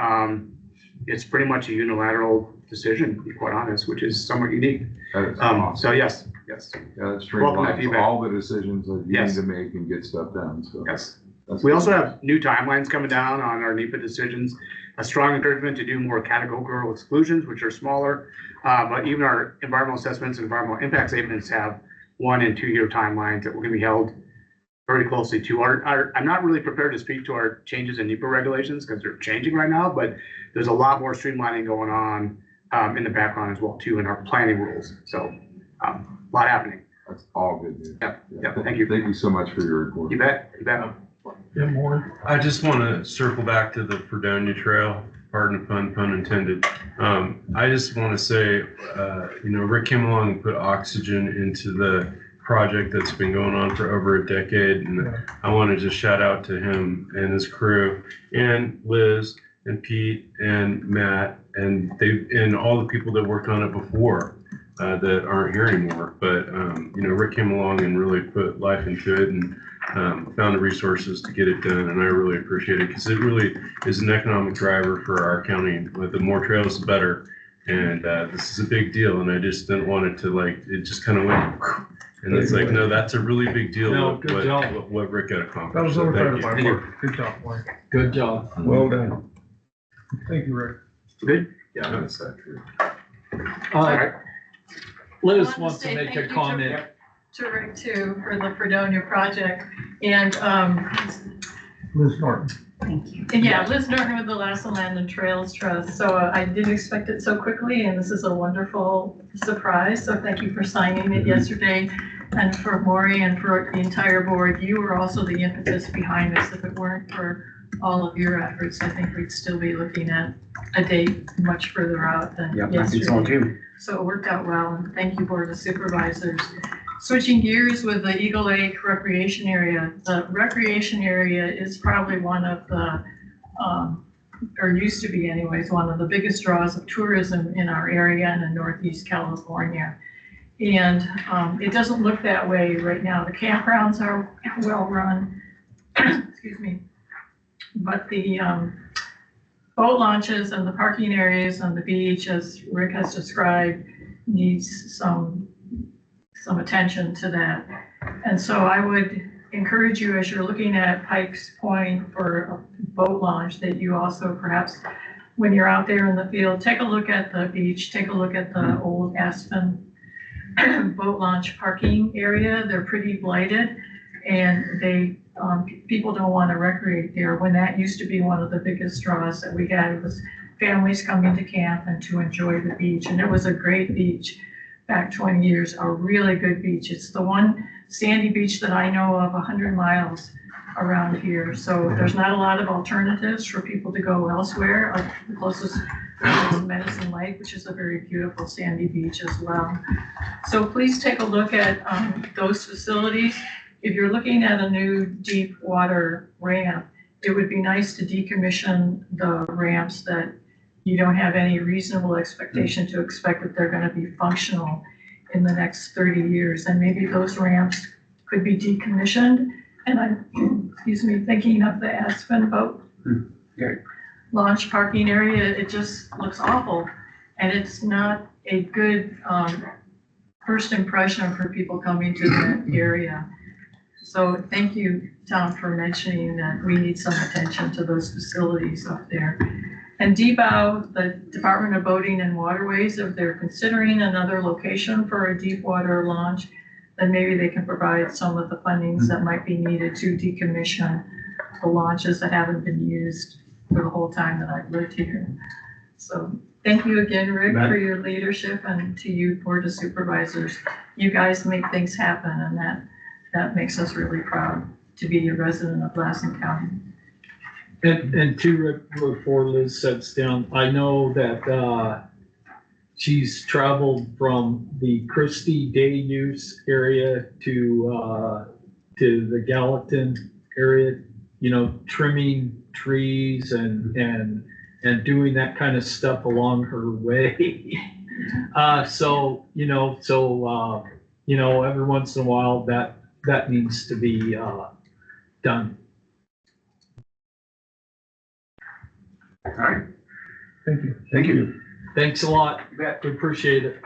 it's pretty much a unilateral decision, to be quite honest, which is somewhat unique. That is awesome. So yes. Yeah, that Welcome to streamlines feedback. all the decisions that you need Yes. to make and get stuff done, so. Yes. that's We good. also have new timelines coming down on our NEPA decisions, a strong encouragement to do more categorical exclusions, which are smaller. But even our environmental assessments and environmental impact statements have 1 and 2 year timelines that we're gonna be held very closely to. I'm not really prepared to speak to our changes in NEPA regulations because they're changing right now, but there's a lot more streamlining going on in the background as well too in our planning rules. So a lot happening. That's all good news. Yeah, thank you. Thank you so much for your report. You bet. Yeah, more. I just want to circle back to the Fredonia Trail, pardon the pun intended. I just want to say, Rick came along and put oxygen into the project that's been going on for over a decade. And I want to just shout out to him and his crew and Liz and Pete and Matt and all the people that worked on it before that aren't here anymore. But, Rick came along and really put life into it and found the resources to get it done, and I really appreciate it because it really is an economic driver for our county. With the more trails, the better. And this is a big deal, and I just didn't want it to it just kind of went, and it's like, no, that's a really big deal. No, good job. What Rick got That accomplished. was So overtime thank of you. my work. Good job, Mike. Good job. Well done. Thank you, Rick. Good. Yeah, that's that true. Liz I want wants to to say make thank a you to comment. To Rick too, for the Fredonia project. And Liz Norton. Thank you. And yeah, Liz Norton with the Lassen Land and Trails Trust. So I didn't expect it so quickly, and this is a wonderful surprise. So thank you for signing it yesterday. And for Maury and for the entire board, you were also the impetus behind this. If it weren't for all of your efforts, I think we'd still be looking at a date much further out than yesterday. So it worked out well, and thank you, Board of Supervisors. Switching gears with the Eagle Lake Recreation Area. The recreation area is probably one of the, or used to be anyways, one of the biggest draws of tourism in our area and in Northeast California. And it doesn't look that way right now. The campgrounds are well run, excuse me, but the boat launches and the parking areas on the beach, as Rick has described, needs some attention to that. And so I would encourage you, as you're looking at Pikes Point for a boat launch, that you also perhaps, when you're out there in the field, take a look at the beach, take a look at the old Aspen boat launch parking area. They're pretty blighted, and they people don't want to recreate there. When that used to be one of the biggest draws that we had, was families coming to camp and to enjoy the beach. And it was a great beach back 20 years, a really good beach. It's the one sandy beach that I know of 100 miles around here. So there's not a lot of alternatives for people to go elsewhere. The closest is Medicine Lake, which is a very beautiful sandy beach as well. So please take a look at those facilities. If you're looking at a new deep water ramp, it would be nice to decommission the ramps that you don't have any reasonable expectation to expect that they're going to be functional in the next 30 years. And maybe those ramps could be decommissioned. And I'm, excuse me, thinking of the Aspen boat launch parking area. It just looks awful. And it's not a good first impression for people coming to that area. So thank you, Tom, for mentioning that we need some attention to those facilities up there. And DBOW, the Department of Boating and Waterways, if they're considering another location for a deep water launch, then maybe they can provide some of the fundings that might be needed to decommission the launches that haven't been used for the whole time that I've lived here. So thank you again, Rick, for your leadership, and to you, Board of Supervisors. You guys make things happen, and that makes us really proud to be a resident of Lassen County. And to Rick, before Liz sets down, I know that she's traveled from the Christie day use area to the Gallatin area, you know, trimming trees and doing that kind of stuff along her way. Every once in a while that needs to be done. All right. Thank you. Thank you. Thanks a lot. We appreciate it.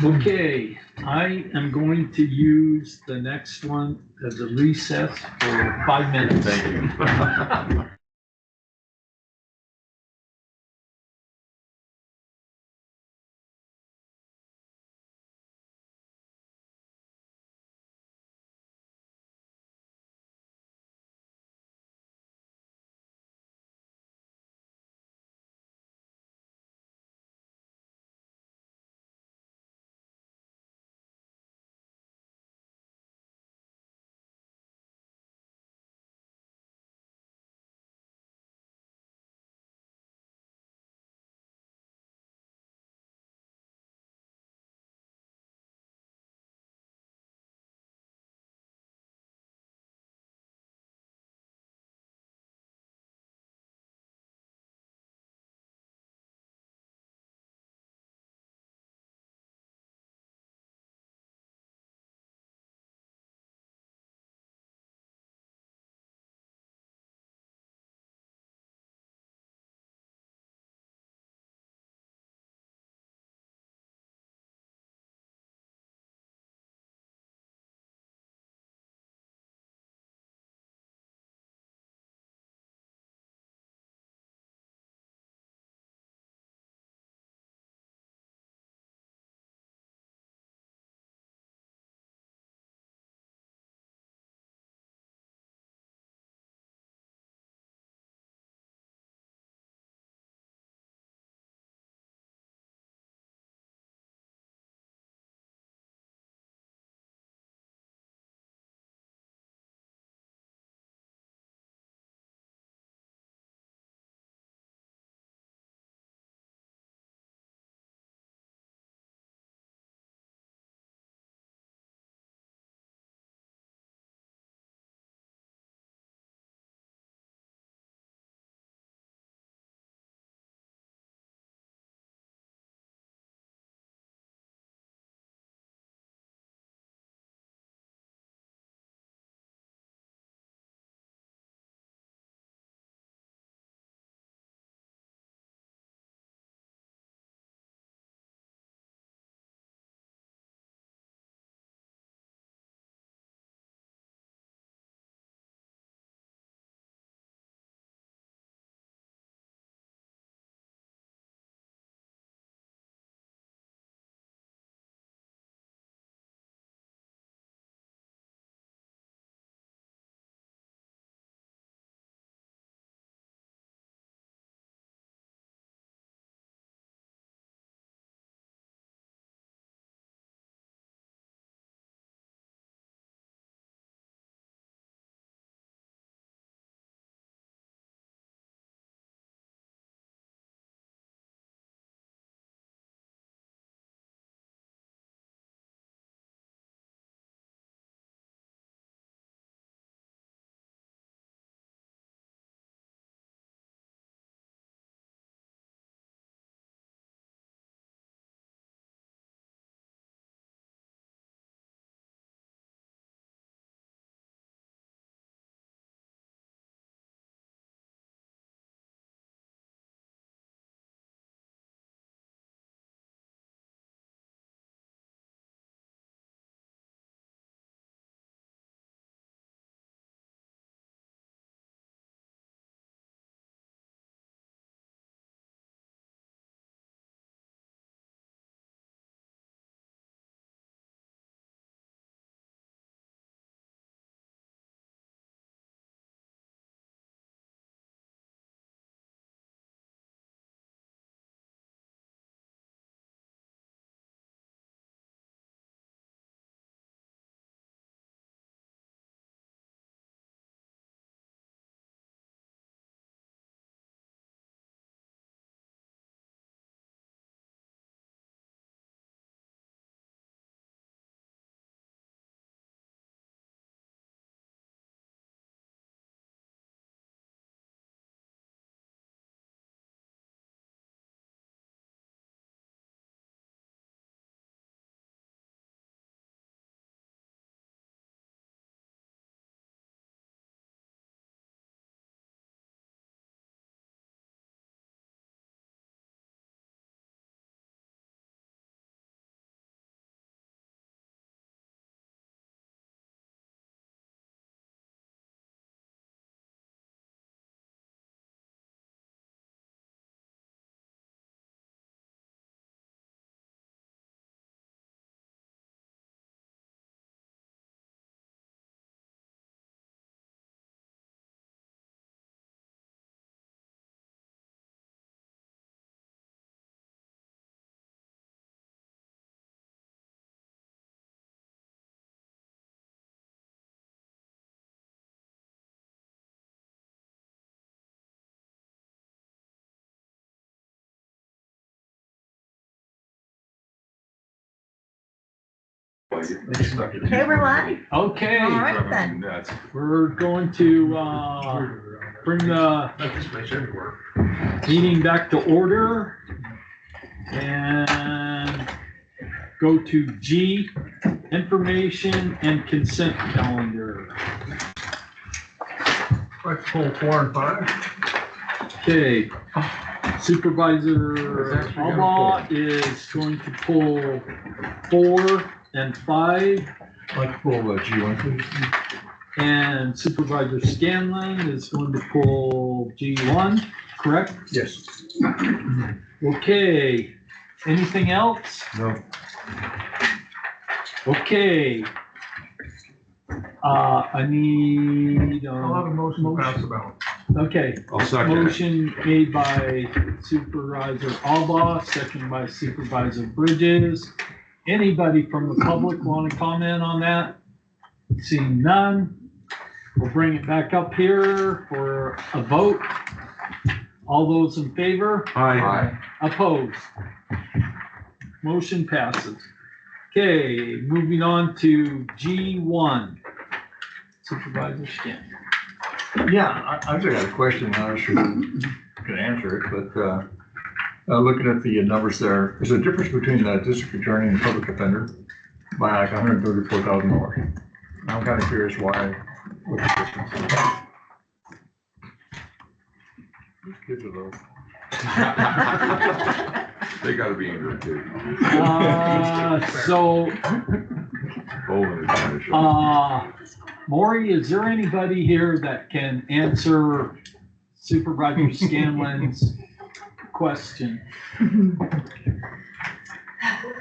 Okay, I am going to use the next one as a recess for 5 minutes. Thank you. Okay, we're live. Okay, All right then. we're going to, bring the meeting back to order and go to G, information and consent calendar. Let's pull 4 and 5. Okay, Supervisor Alba is going to pull 4 and 5. I'd like to pull G1, please. And Supervisor Scanlon is going to pull G1, correct? Yes. Okay, anything else? No. Okay. I need, I'll have a motion to pass the balance. okay. I'll second it. Motion made by Supervisor Alba, second by Supervisor Bridges. Anybody from the public want to comment on that? Seeing none, we'll bring it back up here for a vote. All those in favor? Aye. Opposed? Motion passes. Okay, moving on to G1. Supervisor Skin. Yeah, I've got a question. I'm not sure you can answer it, but looking at the numbers there, there's a difference between the district attorney and public defender by like $134,000. I'm kind of curious why. What the difference is. These kids are low. They gotta be in good too. So, Bowling is kind of short. Maury, is there anybody here that can answer Supervisor Scanlon's question?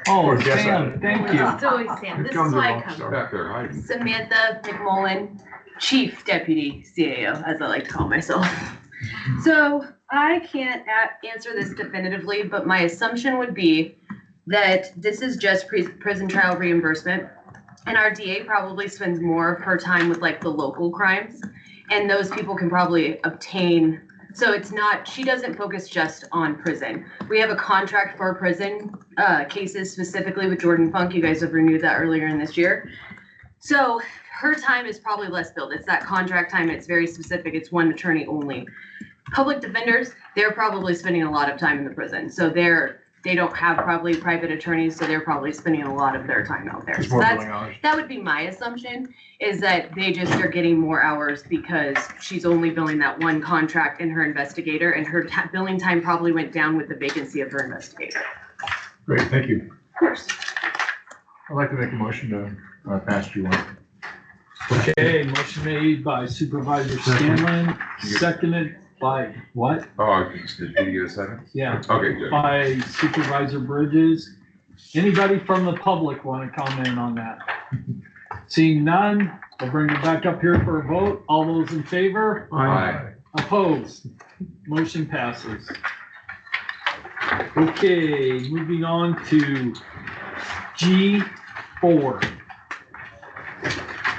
Oh, Or guess at Sam, it. thank you. It's always Sam. This is why I come. Back there hiding. Samantha McMullen, Chief Deputy CAO, as I like to call myself. So I can't answer this definitively, but my assumption would be that this is just prison trial reimbursement. And our DA probably spends more of her time with like the local crimes, and those people can probably obtain. So it's not, she doesn't focus just on prison. We have a contract for prison cases specifically with Jordan Funk. You guys have renewed that earlier in this year. So her time is probably less billed. It's that contract time. It's very specific. It's one attorney only. Public defenders, they're probably spending a lot of time in the prison. So they don't have probably private attorneys, so they're probably spending a lot of their time out there. Just So more billing hours. that would be my assumption, is that they just are getting more hours because she's only billing that one contract in her investigator, and her billing time probably went down with the vacancy of her investigator. Great, thank you. Of course. I'd like to make a motion to pass G1. Okay, motion made by Supervisor Scanlon, seconded by what? Oh, did you get a second? Yeah, Okay, good. by Supervisor Bridges. Anybody from the public want to comment on that? Seeing none, we'll bring it back up here for a vote. All those in favor? Aye. Opposed? Motion passes. Okay, moving on to G4.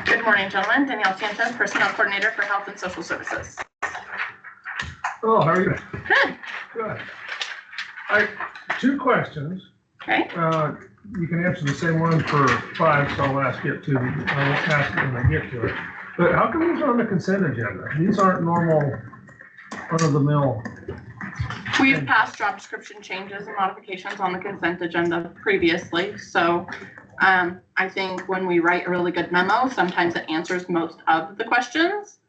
Good morning, gentlemen. Danielle Sanchez, Personnel Coordinator for Health and Social Services. Oh, how are you? Good. Good. Two questions. Okay. You can answer the same one for 5, so I'll ask it too. I won't ask it when I get to it. But how come these are on the consent agenda? These aren't normal, run-of-the-mill. We've passed job description changes and modifications on the consent agenda previously. So I think when we write a really good memo, sometimes it answers most of the questions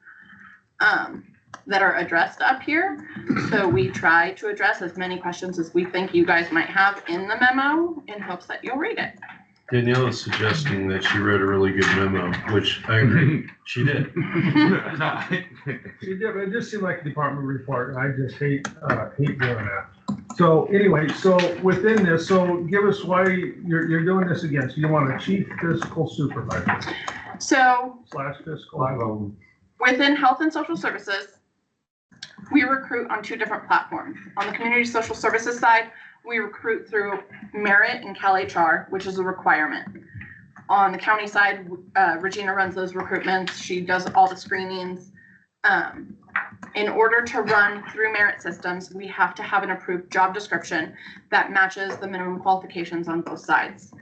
that are addressed up here. So we try to address as many questions as we think you guys might have in the memo in hopes that you'll read it. Danielle is suggesting that she wrote a really good memo, which I agree, she did. It just seemed like a department report. I just hate doing that. So anyway, so within this, so give us why you're doing this again. So you want a chief fiscal supervisor So / fiscal. within Health and Social Services, we recruit on 2 different platforms. On the community social services side, we recruit through Merit and CalHR, which is a requirement. On the county side, Regina runs those recruitments. She does all the screenings. In order to run through Merit systems, we have to have an approved job description that matches the minimum qualifications on both sides.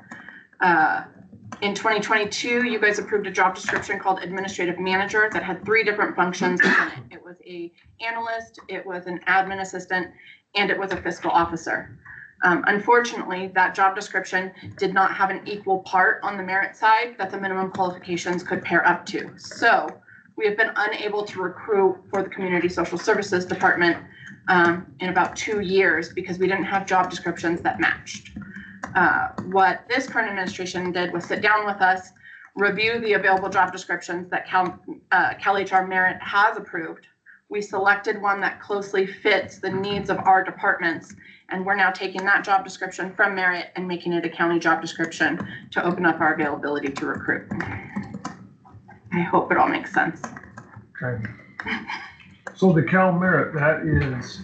In 2022, you guys approved a job description called administrative manager that had 3 different functions within it. It was a analyst, it was an admin assistant, and it was a fiscal officer. Unfortunately, that job description did not have an equal part on the merit side that the minimum qualifications could pair up to. So we have been unable to recruit for the Community Social Services Department in about 2 years because we didn't have job descriptions that matched. What this current administration did was sit down with us, review the available job descriptions that Cal HR Merit has approved. We selected one that closely fits the needs of our departments, and we're now taking that job description from Merit and making it a county job description to open up our availability to recruit. I hope it all makes sense. Okay. So the Cal Merit,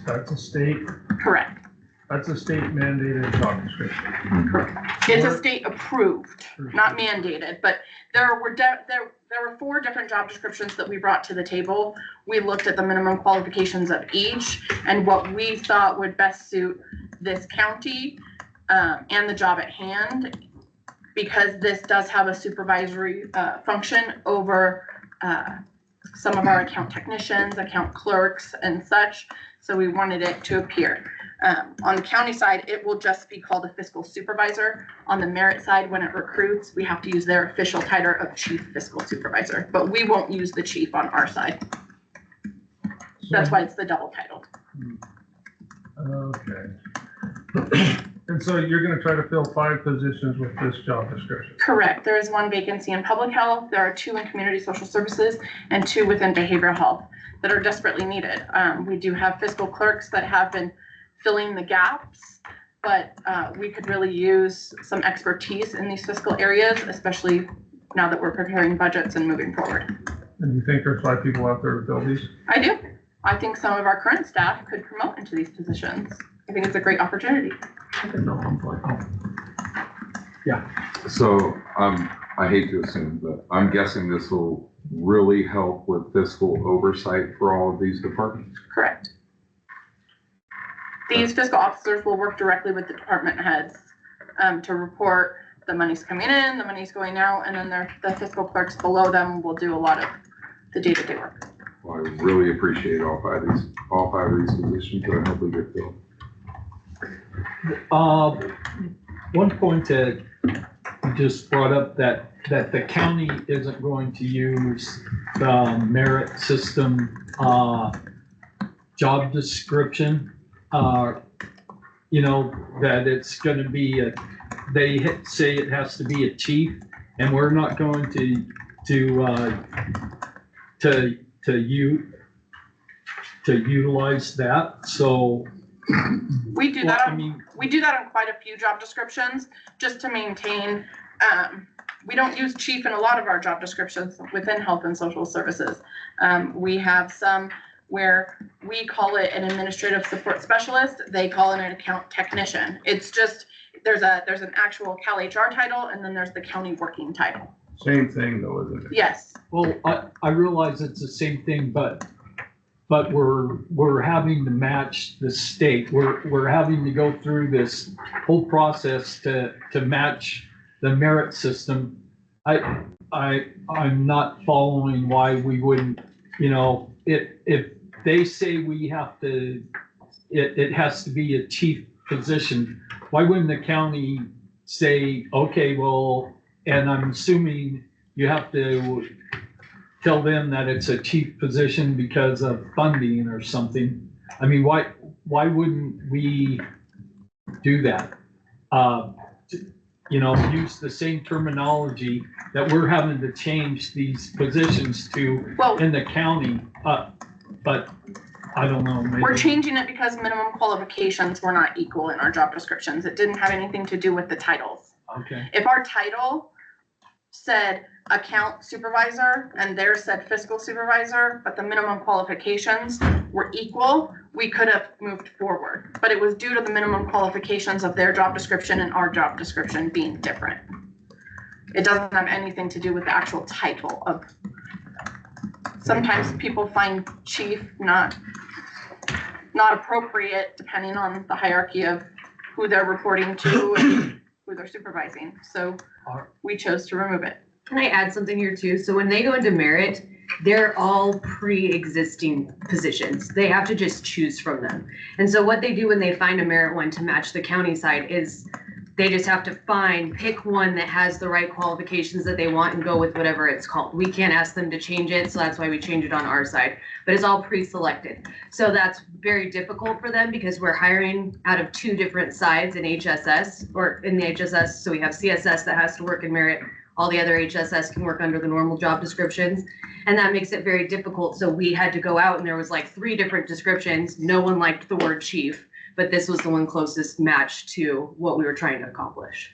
that's a state. Correct. That's a state mandated job description. Correct. It's a state approved, not mandated, but there were 4 different job descriptions that we brought to the table. We looked at the minimum qualifications of each and what we thought would best suit this county and the job at hand, because this does have a supervisory function over some of our account technicians, account clerks, and such. So we wanted it to appear. On the county side, it will just be called a fiscal supervisor. On the merit side, when it recruits, we have to use their official title of chief fiscal supervisor, but we won't use the chief on our side. That's why it's the double title. Okay. And so you're gonna try to fill 5 positions with this job description? Correct. There is 1 vacancy in public health. There are 2 in community social services and 2 within behavioral health that are desperately needed. We do have fiscal clerks that have been filling the gaps, but we could really use some expertise in these fiscal areas, especially now that we're preparing budgets and moving forward. And you think there's 5 people out there to fill these? I do. I think some of our current staff could promote into these positions. I think it's a great opportunity. Yeah. So, I hate to assume, but I'm guessing this will really help with fiscal oversight for all of these departments? Correct. These fiscal officers will work directly with the department heads to report the money's coming in, the money's going out, and then the fiscal clerks below them will do a lot of the day-to-day work. Well, I really appreciate all 5 of these positions that I hope we get filled. One point that you just brought up, that the county isn't going to use the merit system job description. You know, that it's gonna be they say it has to be a chief, and we're not going to utilize that, so. We do that we do that on quite a few job descriptions, just to maintain, we don't use chief in a lot of our job descriptions within health and social services. We have some where we call it an administrative support specialist, they call it an account technician. It's just, there's an actual Cal HR title, and then there's the county working title. Same thing though, isn't it? Yes. Well, I realize it's the same thing, but we're having to match the state. We're having to go through this whole process to match the merit system. I'm not following why we wouldn't, you know, if they say we have to, it has to be a chief position, why wouldn't the county say, okay, well, and I'm assuming you have to tell them that it's a chief position because of funding or something. I mean, why wouldn't we do that? You know, use the same terminology that we're having to change these positions to in the county, but I don't know. Maybe. We're changing it because minimum qualifications were not equal in our job descriptions. It didn't have anything to do with the titles. Okay. If our title said account supervisor and theirs said fiscal supervisor, but the minimum qualifications were equal, we could have moved forward. But it was due to the minimum qualifications of their job description and our job description being different. It doesn't have anything to do with the actual title of. Sometimes people find chief not appropriate depending on the hierarchy of who they're reporting to and who they're supervising. So we chose to remove it. Can I add something here too? So when they go into merit, they're all pre-existing positions. They have to just choose from them. And so what they do when they find a merit one to match the county side is they just have to pick one that has the right qualifications that they want and go with whatever it's called. We can't ask them to change it, so that's why we change it on our side. But it's all pre-selected. So that's very difficult for them because we're hiring out of two different sides in HSS or in the HSS. So we have CSS that has to work in merit. All the other HSS can work under the normal job descriptions. And that makes it very difficult. So we had to go out and there was like 3 different descriptions. No one liked the word chief, but this was the one closest match to what we were trying to accomplish.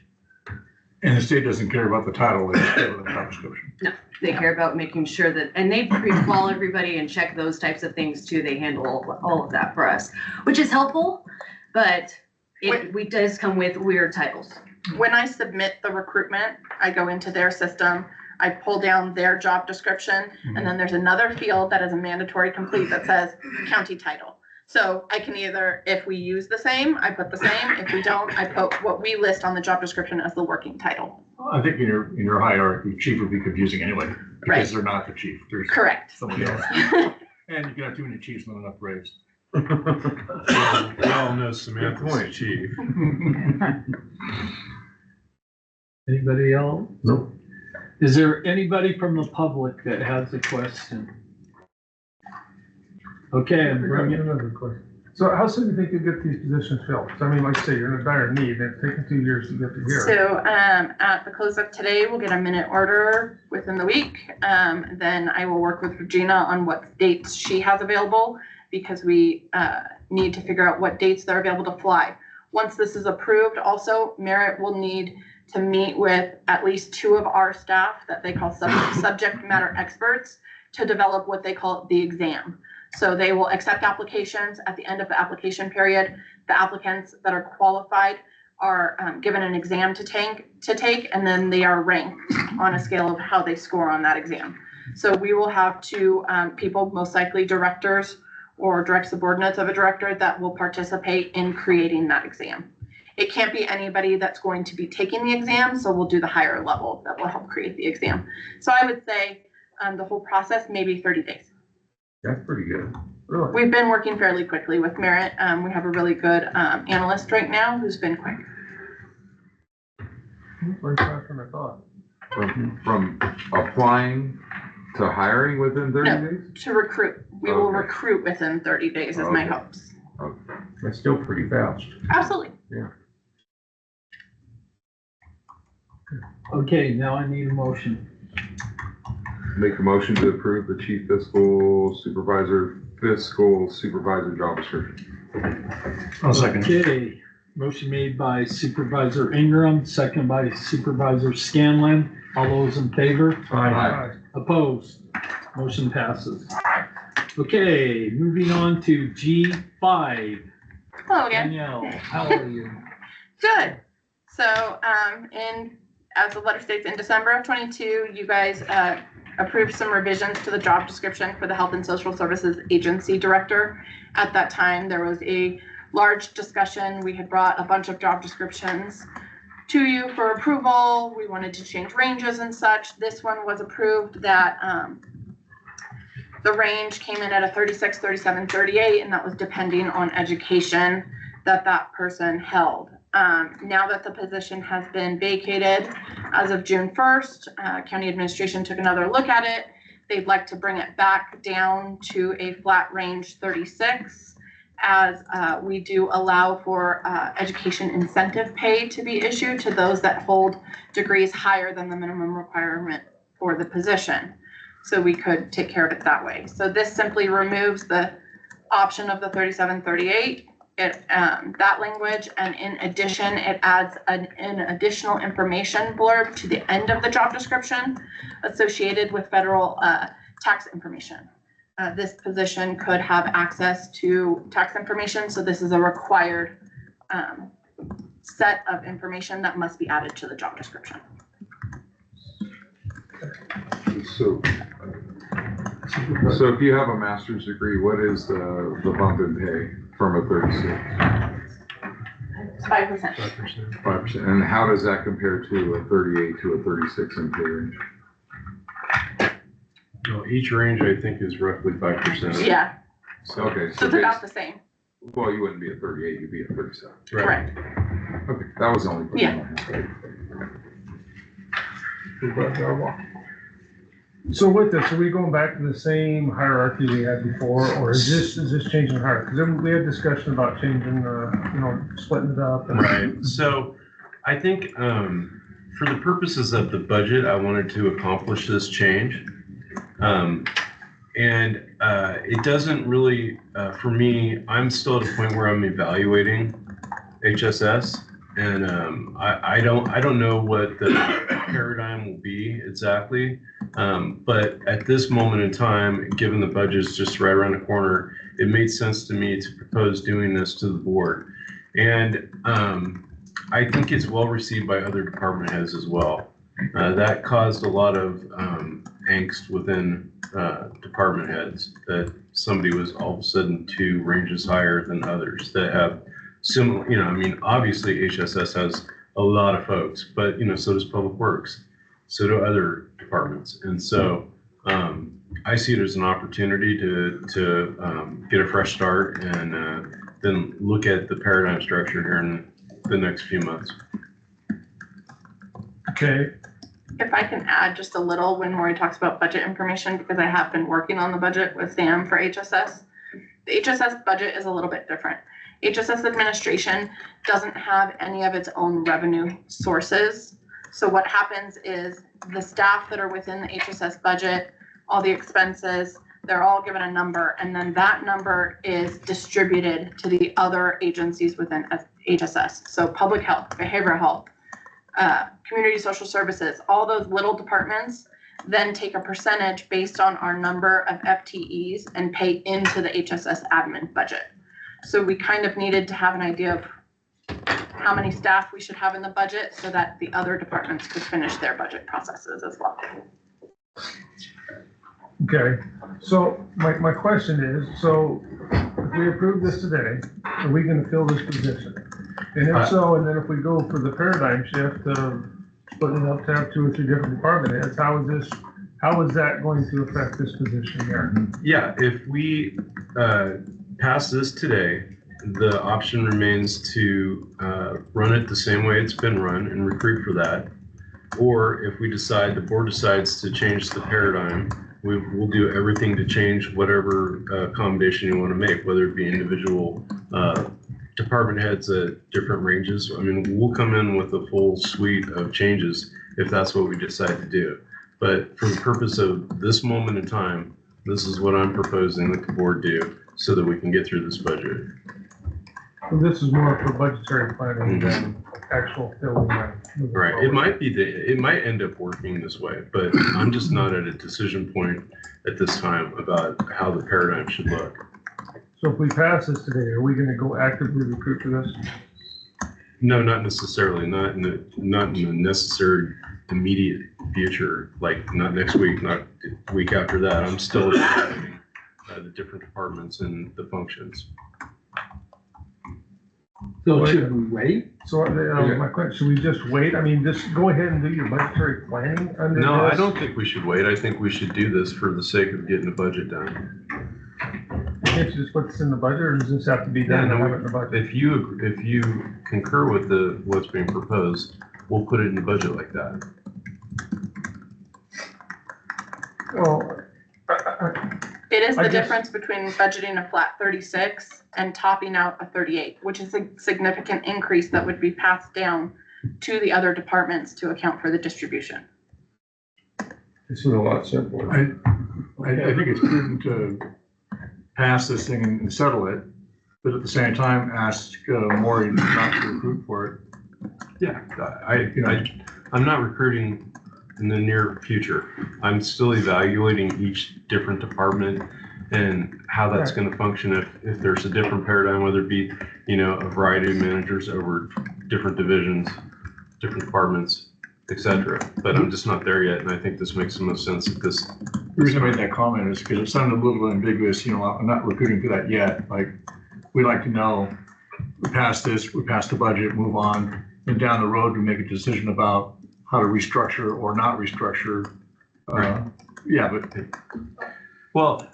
And the state doesn't care about the title, they just care about the job description. No, they care about making sure that, and they pre-qual everybody and check those types of things too. They handle all of that for us, which is helpful, but it does come with weird titles. When I submit the recruitment, I go into their system, I pull down their job description, and then there's another field that is a mandatory complete that says county title. So I can either, if we use the same, I put the same. If we don't, I put what we list on the job description as the working title. I think in your hierarchy, chief would be confusing anyway, because they're not the chief. There's Correct. somebody else. And you can have too many chiefs, not enough braves. We all know Samantha's chief. Anybody else? Nope. Is there anybody from the public that has a question? Okay, I'm bringing Another question. So how soon do you think you'll get these positions filled? So I mean, like I say, you're in a dire need, and it's taken 2 years to get to here. So at the close of today, we'll get a minute order within the week. Then I will work with Regina on what dates she has available because we need to figure out what dates they're available to fly. Once this is approved, also Merit will need to meet with at least 2 of our staff that they call subject matter experts to develop what they call the exam. So they will accept applications. At the end of the application period, the applicants that are qualified are given an exam to take, and then they are ranked on a scale of how they score on that exam. So we will have 2 people, most likely directors or direct subordinates of a director, that will participate in creating that exam. It can't be anybody that's going to be taking the exam, so we'll do the higher level that will help create the exam. So I would say the whole process, maybe 30 days. That's pretty good. Really? We've been working fairly quickly with Merit. We have a really good analyst right now who's been quick. Very faster than I thought. From applying to hiring within 30 No, days? to recruit. We will recruit within 30 days is my hopes. That's still pretty fast. Absolutely. Yeah. Okay, now I need a motion. Make a motion to approve the chief fiscal supervisor job description. I'll second. Okay, motion made by Supervisor Ingram, second by Supervisor Scanlon. All those in favor? Aye. Opposed? Motion passes. Okay, moving on to G5. Hello again. Danielle, how are you? Good. So, as the letter states, in December of 22, you guys approved some revisions to the job description for the Health and Social Services Agency Director. At that time, there was a large discussion. We had brought a bunch of job descriptions to you for approval. We wanted to change ranges and such. This one was approved that the range came in at a 36, 37, 38, and that was depending on education that that person held. Now that the position has been vacated as of June 1st, county administration took another look at it. They'd like to bring it back down to a flat range 36, as we do allow for education incentive pay to be issued to those that hold degrees higher than the minimum requirement for the position. So we could take care of it that way. So this simply removes the option of the 37, 38. That language, and in addition, it adds an additional information blurb to the end of the job description associated with federal tax information. This position could have access to tax information, so this is a required set of information that must be added to the job description. So if you have a master's degree, what is the bump in pay from a 36? 5%. 5%. And how does that compare to a 38 to a 36 in pay range? No, each range I think is roughly 5%. Yeah, Okay, so it's about the same. well, you wouldn't be at 38, you'd be at 37. Correct. Okay, that was the only question Yeah. I had. So with this, are we going back to the same hierarchy we had before, or is this changing hierarchy? Because we had discussion about changing, splitting it up. and- Right, so I think for the purposes of the budget, I wanted to accomplish this change. And it doesn't really, for me, I'm still at a point where I'm evaluating HSS. And I don't know what the paradigm will be exactly. But at this moment in time, given the budget is just right around the corner, it made sense to me to propose doing this to the board. And I think it's well received by other department heads as well. That caused a lot of angst within department heads that somebody was all of a sudden 2 ranges higher than others that have similar, I mean, obviously HSS has a lot of folks, but, so does Public Works, so do other departments. And so I see it as an opportunity to get a fresh start and then look at the paradigm structure here in the next few months. Okay, If I can add just a little when Maury talks about budget information, because I have been working on the budget with Sam for HSS. The HSS budget is a little bit different. HSS administration doesn't have any of its own revenue sources. So what happens is the staff that are within the HSS budget, all the expenses, they're all given a number, and then that number is distributed to the other agencies within HSS. So public health, behavioral health, community social services, all those little departments then take a percentage based on our number of FTEs and pay into the HSS admin budget. So we kind of needed to have an idea of how many staff we should have in the budget so that the other departments could finish their budget processes as well. okay. So my question is, so if we approve this today, are we gonna fill this position? And if so, and then if we go for the paradigm shift of splitting it up to have 2 or 3 different department heads, how is that going to affect this position here? Yeah, if we pass this today, the option remains to run it the same way it's been run and recruit for that. Or if we decide, the board decides to change the paradigm, we'll do everything to change whatever accommodation you want to make, whether it be individual department heads at different ranges. I mean, we'll come in with a full suite of changes if that's what we decide to do. But for the purpose of this moment in time, this is what I'm proposing that the board do so that we can get through this budget. So this is more for budgetary planning than actual filling. Right, it might end up working this way, but I'm just not at a decision point at this time about how the paradigm should look. So if we pass this today, are we gonna go actively recruit for this? No, not necessarily, not in the necessary immediate future, like not next week, not the week after that. I'm still evaluating the different departments and the functions. So should we wait? So my question, should we just wait? I mean, just go ahead and do your budgetary planning under this? No, I don't think we should wait. I think we should do this for the sake of getting the budget done. Can't you just put this in the budget, or does this have to be done and have it in the budget? If you concur with what's being proposed, we'll put it in the budget like that. Well, It is I the guess- difference between budgeting a flat 36 and topping out a 38, which is a significant increase that would be passed down to the other departments to account for the distribution. This is a lot simpler. I think it's prudent to pass this thing and settle it, but at the same time, ask Maury not to recruit for it. Yeah, I'm not recruiting in the near future. I'm still evaluating each different department and how that's going to function if there's a different paradigm, whether it be, a variety of managers over different divisions, different departments, etc. But I'm just not there yet, and I think this makes the most sense at this. The reason I made that comment is because it sounded a little ambiguous, I'm not recruiting for that yet. Like, we'd like to know we pass this, we pass the budget, move on, and down the road, we make a decision about how to restructure or not restructure. Yeah, but Well,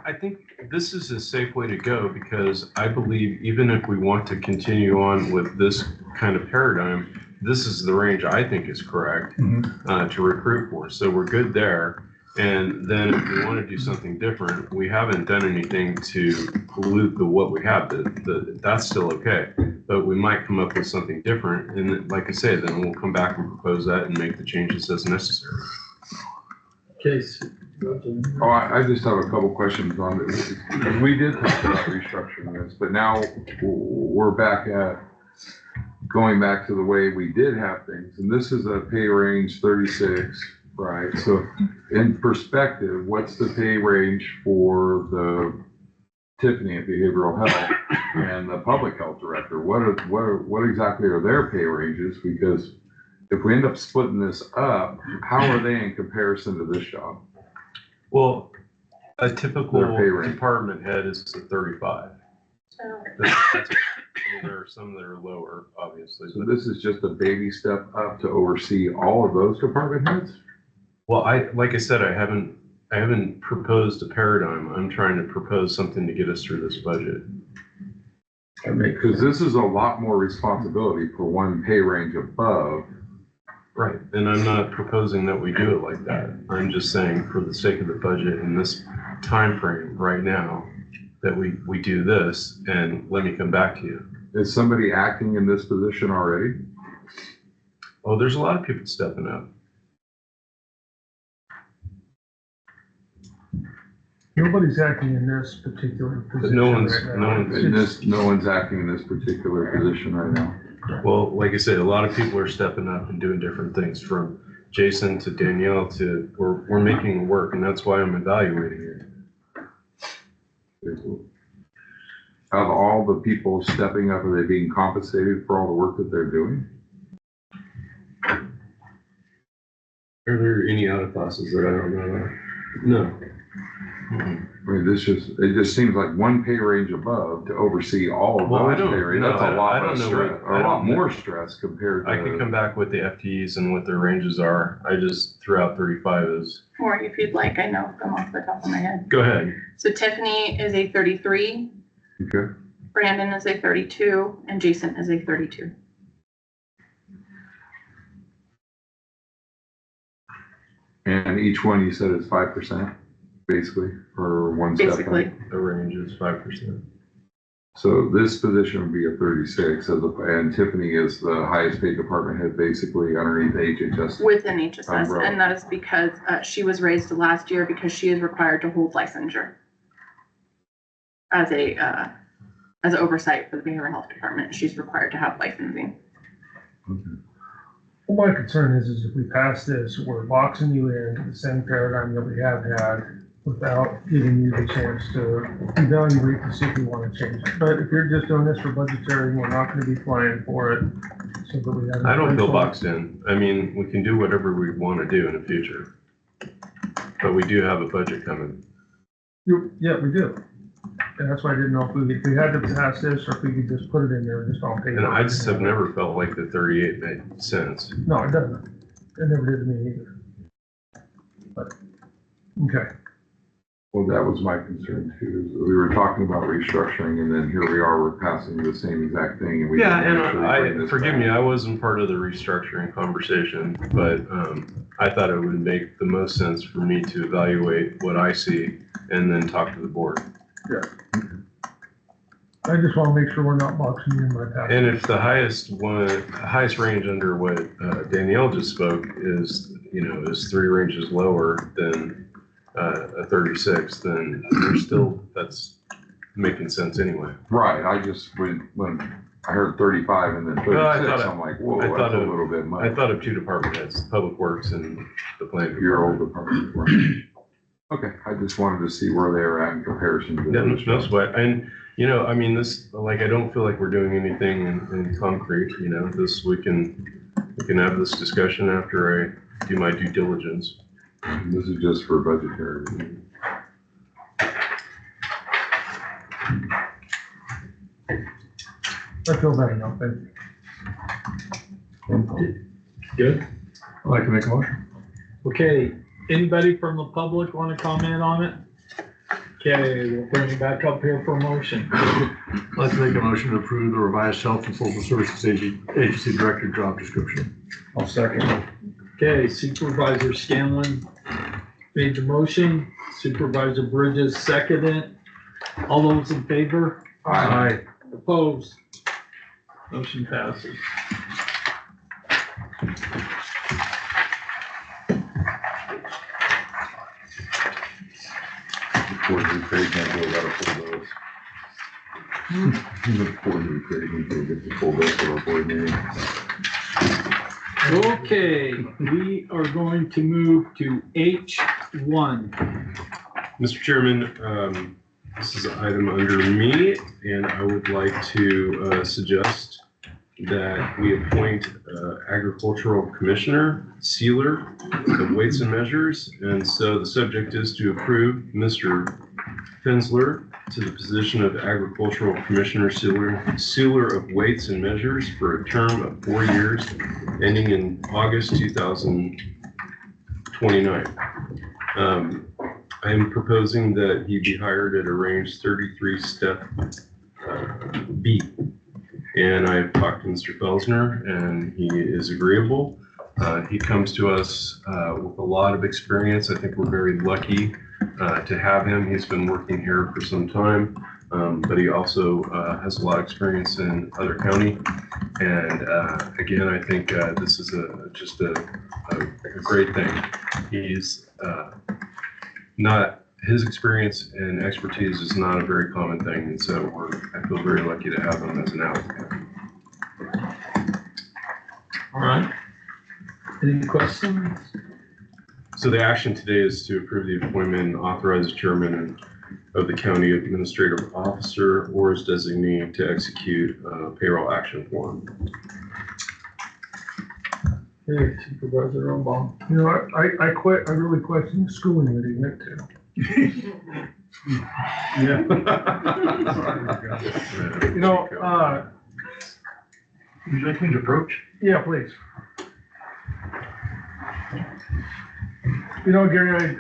I think this is a safe way to go because I believe even if we want to continue on with this kind of paradigm, this is the range I think is correct to recruit for. So we're good there. And then if we want to do something different, we haven't done anything to pollute what we have. That's still okay. But we might come up with something different. And like I say, then we'll come back and propose that and make the changes as necessary. Case. Oh, I just have a couple questions on this. We did talk about restructuring this, but now we're back at going back to the way we did have things. And this is a pay range 36, right? So in perspective, what's the pay range for the Tiffany at Behavioral Health and the Public Health Director? What exactly are their pay ranges? Because if we end up splitting this up, how are they in comparison to this job? Well, a typical department head is a 35. There are some that are lower, obviously. So this is just a baby step up to oversee all of those department heads? Well, like I said, I haven't proposed a paradigm. I'm trying to propose something to get us through this budget. Because this is a lot more responsibility for one pay range above. Right, and I'm not proposing that we do it like that. I'm just saying for the sake of the budget in this time frame right now, that we do this, and let me come back to you. Is somebody acting in this position already? Oh, there's a lot of people stepping up. Nobody's acting in this particular position. No one's acting in this particular position right now. Well, like I said, a lot of people are stepping up and doing different things, from Jason to Danielle to we're making it work, and that's why I'm evaluating it. Of all the people stepping up, are they being compensated for all the work that they're doing? Are there any other classes that I don't know about? No. I mean, it just seems like one pay range above to oversee all of those pay ranges. That's a lot less stress, or a lot more stress compared to. I could come back with the FTEs and what their ranges are. I just threw out 35 as. Or if you'd like, I know them off the top of my head. Go ahead. So Tiffany is a 33. Okay. Brandon is a 32, and Jason is a 32. And each one you said is 5%, basically, for one step. Basically. The range is 5%. So this position would be a 36, and Tiffany is the highest paid department head, basically underneath HHS. Within HSS, umbrella. and that is because she was raised last year because she is required to hold licensure as an oversight for the behavioral health department. She's required to have licensing. Okay. Well, my concern is if we pass this, we're boxing you into the same paradigm that we have had without giving you the chance to evaluate to see if we want to change it. But if you're just doing this for budgetary, we're not going to be flying for it. So that we have. I don't feel boxed in. I mean, we can do whatever we want to do in the future, but we do have a budget coming. Yeah, we do. And that's why I didn't know if we had to pass this or if we could just put it in there and just all pay. And I just have never felt like the 38 made sense. No, it doesn't. It never did to me either. But, okay. Well, that was my concern too. Is we were talking about restructuring, and then here we are, we're passing the same exact thing. And we Yeah, didn't and actually bring this forgive back. me, I wasn't part of the restructuring conversation, but I thought it would make the most sense for me to evaluate what I see and then talk to the board. Yeah. I just want to make sure we're not boxing you in my path. And if the highest range under what Danielle just spoke is 3 ranges lower than a 36, then that's making sense anyway. Right. I just when I heard 35 and then 36, I'm like, whoa, that's a little bit much. I thought of 2 department heads, Public Works and the planning. Your old department. Okay, I just wanted to see where they were at in comparison to. No sweat. And I mean, this, like, I don't feel like we're doing anything in concrete. This we can have this discussion after I do my due diligence. This is just for budgetary. I feel better now, thank you. Good. I'd like to make a motion. Okay, anybody from the public want to comment on it? Okay, we'll bring it back up here for a motion. I'd like to make a motion to approve the revised Health and Social Services Agency Director job description. I'll second. Okay, Supervisor Scanlon made the motion, Supervisor Bridges seconded it. All those in favor? Aye. Opposed? Motion passes. Poor new Craig can't go without a full dose. The poor new Craig can go get the full dose of our board meeting. Okay, we are going to move to H1. Mr. Chairman, this is an item under me, and I would like to suggest that we appoint Agricultural Commissioner Sealer of Weights and Measures. And so the subject is to approve Mr. Fensler to the position of Agricultural Commissioner Sealer of Weights and Measures for a term of 4 years, ending in August 2029. I am proposing that he be hired at a range 33 step B. And I've talked to Mr. Felsner, and he is agreeable. He comes to us with a lot of experience. I think we're very lucky to have him. He's been working here for some time, but he also has a lot of experience in other county. And again, I think this is just a great thing. He's his experience and expertise is not a very common thing, and so I feel very lucky to have him as an applicant. All right. Any questions? So the action today is to approve the appointment and authorize the chairman of the county administrative officer or his designee to execute payroll action form. Hey, Supervisor Rumbaugh. You know, I really question the schooling that he went to. Yeah. You know, Would you like me to approach? yeah, please. You know, Gary,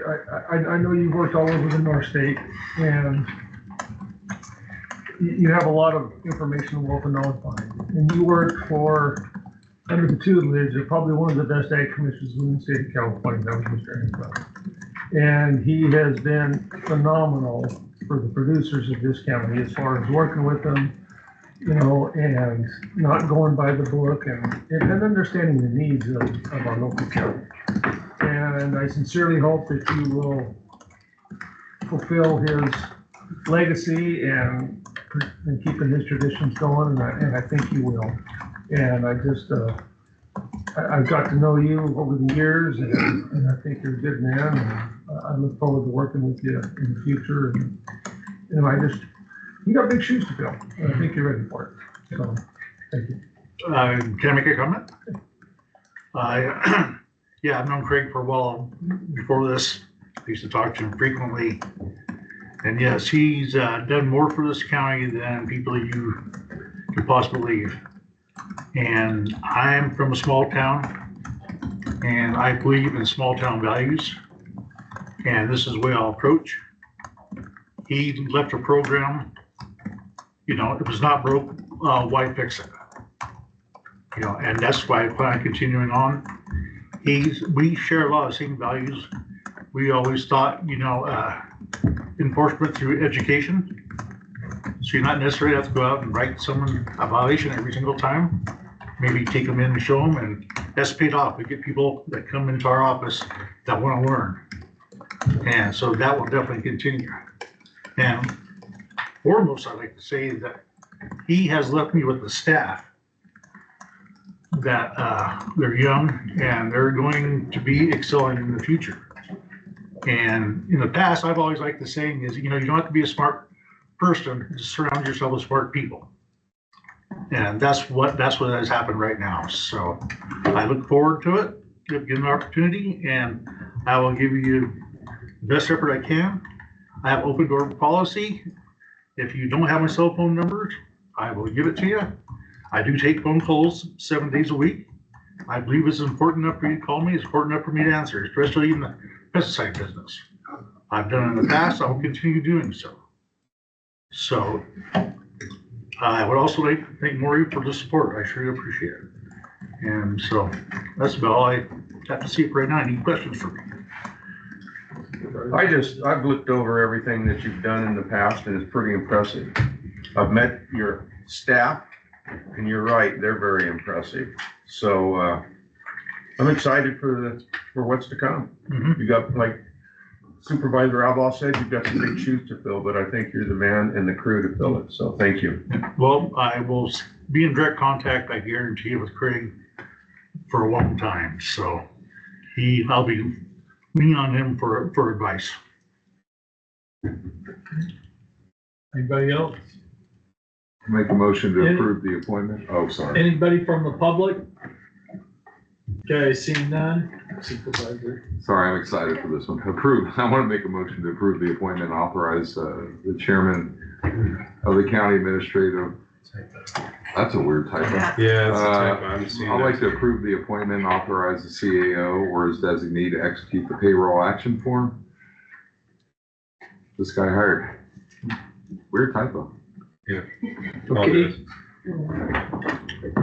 I know you've worked all over the North State, and you have a lot of information and wealth of knowledge behind you. And you work under the tutelage of probably one of the best ag commissioners in the state of California, that was Mr. Ansel. And he has been phenomenal for the producers of this county as far as working with them, you know, and not going by the book and understanding the needs of our local county. And I sincerely hope that you will fulfill his legacy and keeping his traditions going, and I think you will. And I just, I've got to know you over the years, and I think you're a good man, and I look forward to working with you in the future. And, you know, you got big shoes to fill, and I think you're ready for it. So, thank you. Can I make a comment? Yeah, I've known Craig for a while before this. I used to talk to him frequently. And yes, he's done more for this county than people you could possibly believe. And I'm from a small town, and I believe in small town values. And this is the way I'll approach. He left a program, you know, it was not broke, why fix it? You know, and that's why I plan on continuing on. We share a lot of the same values. We always thought, you know, enforcement through education. So you're not necessarily have to go out and write someone a violation every single time. Maybe take them in and show them, and that's paid off. We get people that come into our office that want to learn. And so that will definitely continue. And foremost, I'd like to say that he has left me with the staff that they're young and they're going to be excelling in the future. And in the past, I've always liked the saying is, you know, you don't have to be a smart person, just surround yourself with smart people. And that's what has happened right now. So I look forward to it, give an opportunity, and I will give you the best effort I can. I have open door policy. If you don't have my cell phone numbers, I will give it to you. I do take phone calls 7 days a week. I believe it's important enough for you to call me, it's important enough for me to answer, especially in the pesticide business. I've done it in the past, I will continue doing so. So, I would also like to thank Maury for the support, I sure appreciate it. And so, that's about all I have to see for right now. Any questions for me? I've looked over everything that you've done in the past and it's pretty impressive. I've met your staff and you're right, they're very impressive. So, I'm excited for what's to come. You got, like Supervisor Outlaw said, you've got some big shoes to fill, but I think you're the man and the crew to fill it. So thank you. Well, I will be in direct contact, I guarantee, with Craig for a long time. So I'll be leaning on him for advice. Anybody else? Make a motion to approve the appointment. Oh, sorry. Anybody from the public? Okay, seeing none. Supervisor. Sorry, I'm excited for this one. Approve. I want to make a motion to approve the appointment and authorize the chairman of the county administrative. That's a weird typo. Yeah, it's a typo. I'm seeing I'd that. like to approve the appointment and authorize the CAO or his designee to execute the payroll action form. This guy hired. Weird typo. Yeah. Okay.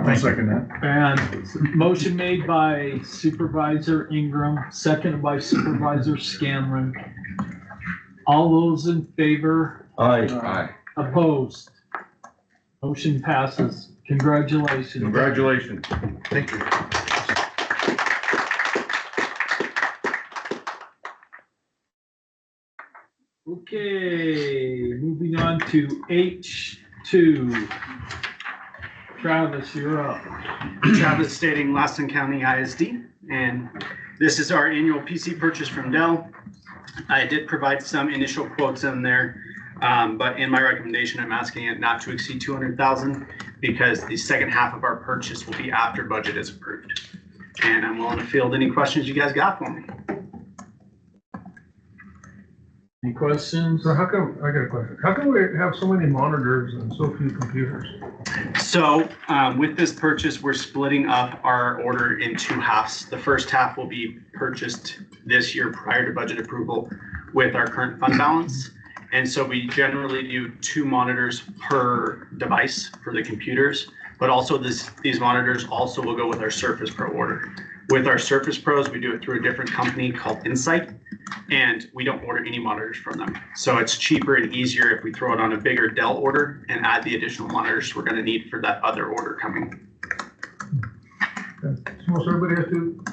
I second that. And motion made by Supervisor Ingram, seconded by Supervisor Scanlon. All those in favor? Aye. Aye. Opposed? Motion passes. Congratulations. Congratulations. Thank you. Okay, moving on to H2. Travis, you're up. Travis stating Lassen County ISD, and this is our annual PC purchase from Dell. I did provide some initial quotes in there, but in my recommendation, I'm asking it not to exceed 200,000 because the second half of our purchase will be after budget is approved. And I'm willing to field any questions you guys got for me. Any questions? So I got a question. How come we have so many monitors and so few computers? So with this purchase, we're splitting up our order in two halves. The first half will be purchased this year prior to budget approval with our current fund balance. And so we generally do 2 monitors per device for the computers, but also these monitors also will go with our Surface Pro order. With our Surface Pros, we do it through a different company called Insight, and we don't order any monitors from them. So it's cheaper and easier if we throw it on a bigger Dell order and add the additional monitors we're gonna need for that other order coming. Okay. So most everybody has 2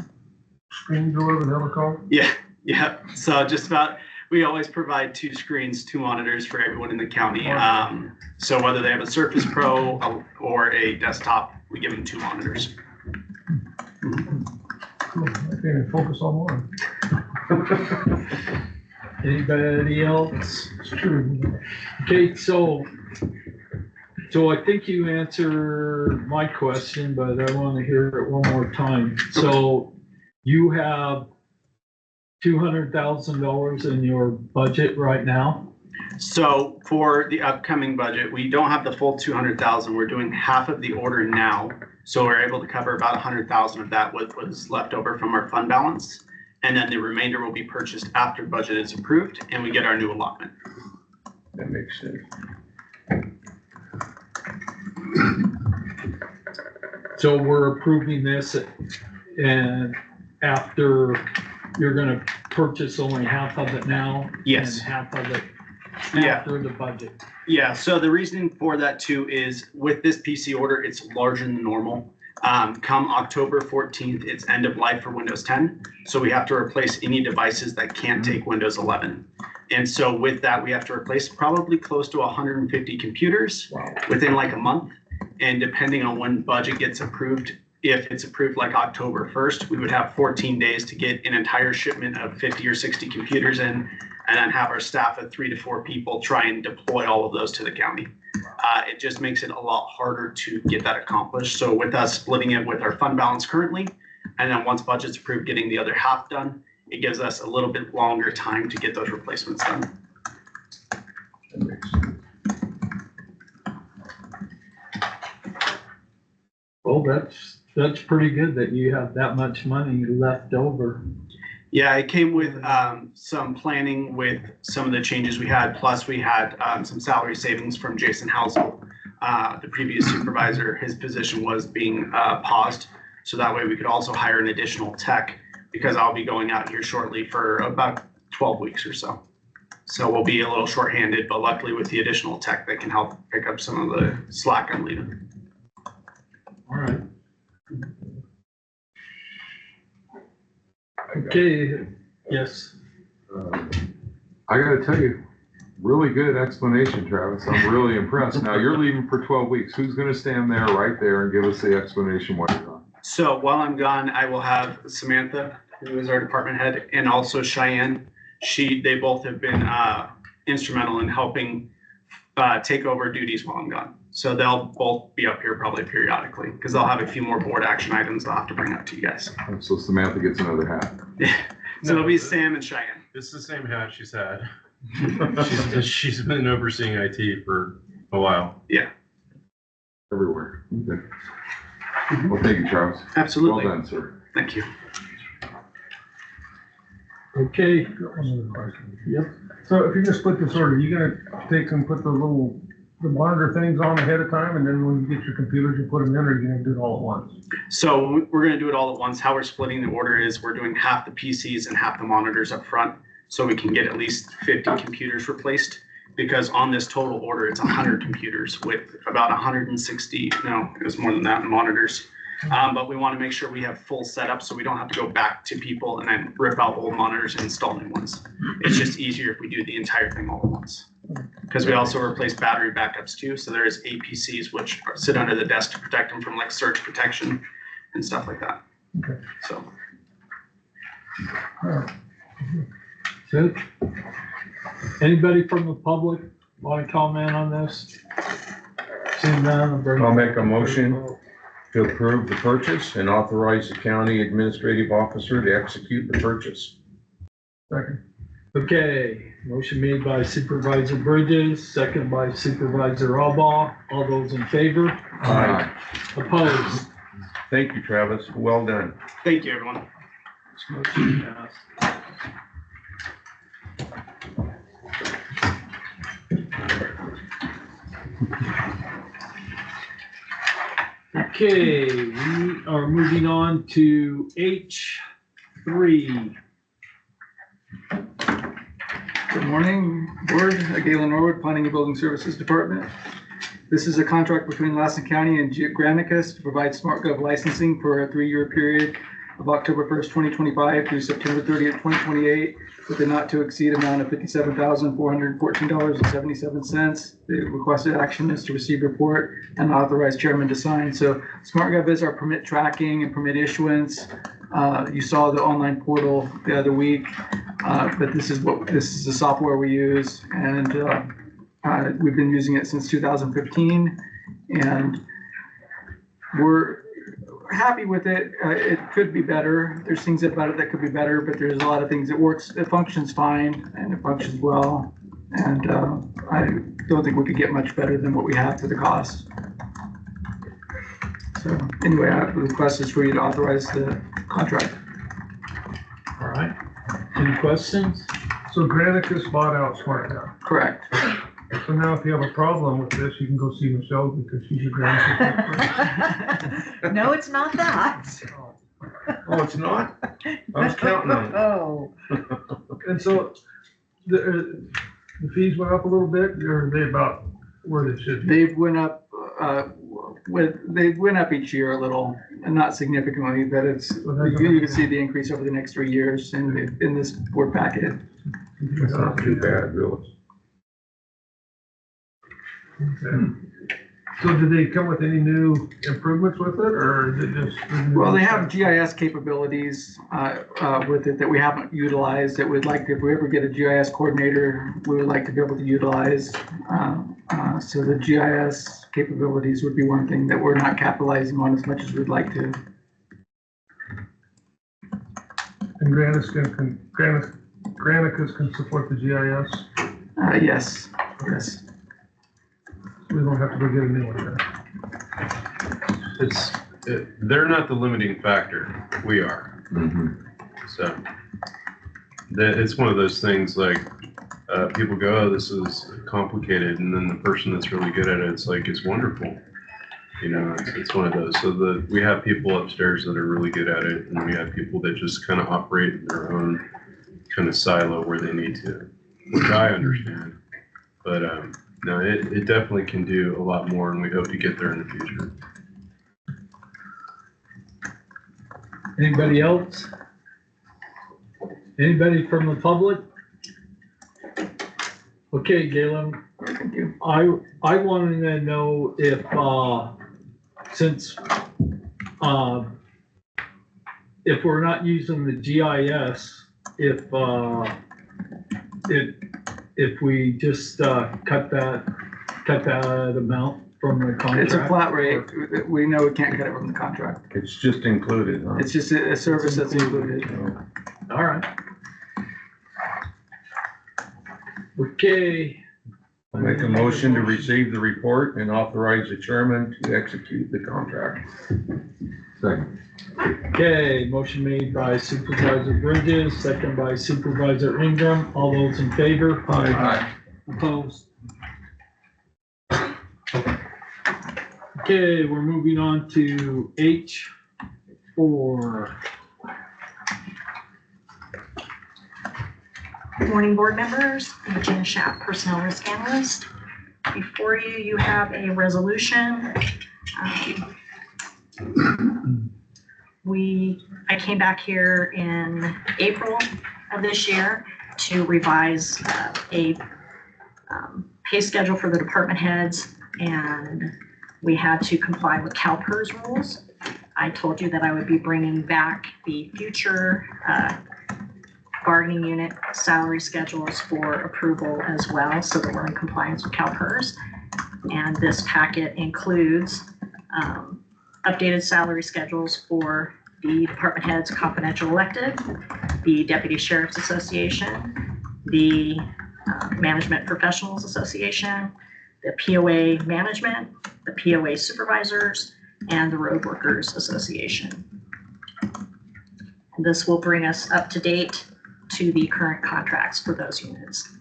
screens or whatever the hell they're called? Yeah. So just about, we always provide 2 screens, 2 monitors for everyone in the county. So whether they have a Surface Pro or a desktop, we give them 2 monitors. Cool. I can't even focus on one. Anybody else? It's true. Okay, so I think you answered my question, but I want to hear it one more time. So you have $200,000 in your budget right now? So for the upcoming budget, we don't have the full 200,000. We're doing half of the order now. So we're able to cover about 100,000 of that what was left over from our fund balance. And then the remainder will be purchased after budget is approved and we get our new allotment. That makes sense. So we're approving this and after you're gonna purchase only half of it now? Yes. And half of it Yeah. after the budget? Yeah, so the reasoning for that too is with this PC order, it's larger than normal. Come October 14th, it's end of life for Windows 10. So we have to replace any devices that can't take Windows 11. And so with that, we have to replace probably close to 150 computers within like a month. And depending on when budget gets approved, if it's approved like October 1st, we would have 14 days to get an entire shipment of 50 or 60 computers in, and then have our staff of 3 to 4 people try and deploy all of those to the county. It just makes it a lot harder to get that accomplished. So with us splitting it with our fund balance currently, and then once budget's approved, getting the other half done, it gives us a little bit longer time to get those replacements done. That makes sense. that's pretty good that you have that much money left over. Yeah, it came with some planning with some of the changes we had, plus we had some salary savings from Jason Housel, the previous supervisor. His position was being paused, so that way we could also hire an additional tech, because I'll be going out here shortly for about 12 weeks or so. So we'll be a little shorthanded, but luckily with the additional tech, they can help pick up some of the slack I'm leaving. All right. Okay, yes. I gotta tell you, really good explanation, Travis. I'm really impressed. Now, you're leaving for 12 weeks. Who's gonna stand there right there and give us the explanation while you're gone? So while I'm gone, I will have Samantha, who is our department head, and also Cheyenne. They both have been instrumental in helping take over duties while I'm gone. So they'll both be up here probably periodically, because they'll have a few more board action items they'll have to bring up to you guys. So Samantha gets another hat. So it'll be Sam and Cheyenne. It's the same hat she's had. She's been overseeing IT for a while. Yeah. Everywhere. Okay. Well, thank you, Travis. Absolutely. Well done, sir. Thank you. Okay. Yep. So if you're gonna split this order, you're gonna take and put the monitor things on ahead of time, and then when you get your computers, you put them in, or you're gonna do it all at once? So we're gonna do it all at once. How we're splitting the order is we're doing half the PCs and half the monitors up front, so we can get at least 50 computers replaced. Because on this total order, it's 100 computers with about 160, no, it was more than that, monitors. But we want to make sure we have full setup, so we don't have to go back to people and then rip out old monitors and install new ones. It's just easier if we do the entire thing all at once. Because we also replace battery backups too, so there is APCs which sit under the desk to protect them from like surge protection and stuff like that. Okay. So. So, anybody from the public want to comment on this? Seeing none, I'll make a motion to approve the purchase and authorize the county administrative officer to execute the purchase. Second. Okay, motion made by Supervisor Bridges, second by Supervisor Albaugh. All those in favor? Aye. Opposed? Thank you, Travis. Well done. Thank you, everyone. Motion passed. Okay, we are moving on to H3. Good morning, Board. Galen Norwood, Planning and Building Services Department. This is a contract between Lassen County and Granicus to provide SmartGov licensing for a 3-year period of October 1st, 2025 through September 30th, 2028, with a not to exceed amount of $57,414.77. The requested action is to receive report and authorize chairman to sign. So SmartGov is our permit tracking and permit issuance. You saw the online portal the other week, but this is the software we use, and we've been using it since 2015, and we're happy with it. It could be better. There's things about it that could be better, but there's a lot of things. It functions fine, and it functions well, and I don't think we could get much better than what we have for the cost. So anyway, the request is for you to authorize the contract. All right. Any questions? So Granicus bought out SmartGov. Correct. So now if you have a problem with this, you can go see Michelle because she's a Granicus expert. No, it's not that. Oh, it's not? I was counting on it. Oh. And so the fees went up a little bit, or are they about where they should be? They went up, they went up each year a little, and not significantly, but you can see the increase over the next 3 years in this board packet. It's not too bad, really. Okay. So did they come with any new improvements with it, or is it just? Well, they have GIS capabilities with it that we haven't utilized, that we'd like to, if we ever get a GIS coordinator, we would like to be able to utilize. So the GIS capabilities would be one thing that we're not capitalizing on as much as we'd like to. And Granicus can support the GIS? Yes, yes. We don't have to go get a new one then. they're not the limiting factor. We are. So it's one of those things like people go, oh, this is complicated. And then the person that's really good at it, it's like, it's wonderful. You know, it's one of those. So we have people upstairs that are really good at it. And we have people that just kind of operate in their own kind of silo where they need to, which I understand. But no, it definitely can do a lot more, and we hope to get there in the future. Anybody else? Anybody from the public? Okay, Galen, I wanted to know if, since, if we're not using the GIS, if we just, cut that amount from the contract. It's a flat rate. We know we can't cut it from the contract. It's just included, huh? It's just a service that's included. All right. Okay. I'll make a motion to receive the report and authorize the chairman to execute the contract. Second. Okay, motion made by Supervisor Bridges, second by Supervisor Ingram. All those in favor? Aye. Opposed? Okay, we're moving on to H4. Good morning, board members. I'm Jen Schapp, Personnel Risk Analyst. Before you, you have a resolution. I came back here in April of this year to revise a pay schedule for the department heads, and we had to comply with CalPERS rules. I told you that I would be bringing back the future bargaining unit salary schedules for approval as well, so that we're in compliance with CalPERS. And this packet includes updated salary schedules for the department heads confidential elected, the Deputy Sheriff's Association, the Management Professionals Association, the POA Management, the POA Supervisors, and the Road Workers Association. And this will bring us up to date to the current contracts for those units.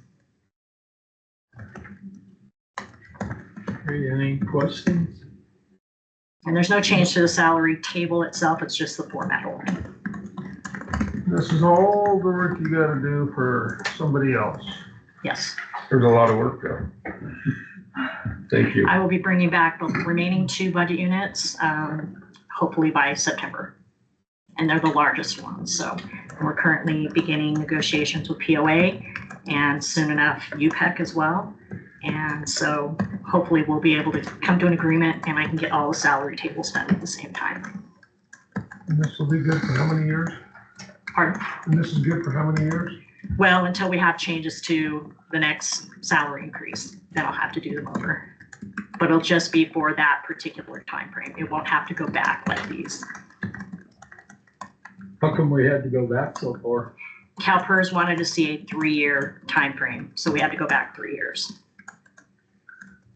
Any questions? And there's no change to the salary table itself, it's just the format only. This is all the work you gotta do for somebody else. Yes. There's a lot of work there. Thank you. I will be bringing back the remaining 2 budget units, hopefully by September. And they're the largest ones, so we're currently beginning negotiations with POA and soon enough UPEC as well. And so hopefully we'll be able to come to an agreement and I can get all the salary tables done at the same time. And this will be good for how many years? Pardon? And this is good for how many years? Well, until we have changes to the next salary increase, then I'll have to do them over. But it'll just be for that particular time frame. It won't have to go back like these. How come we had to go back so far? CalPERS wanted to see a 3-year time frame, so we had to go back 3 years.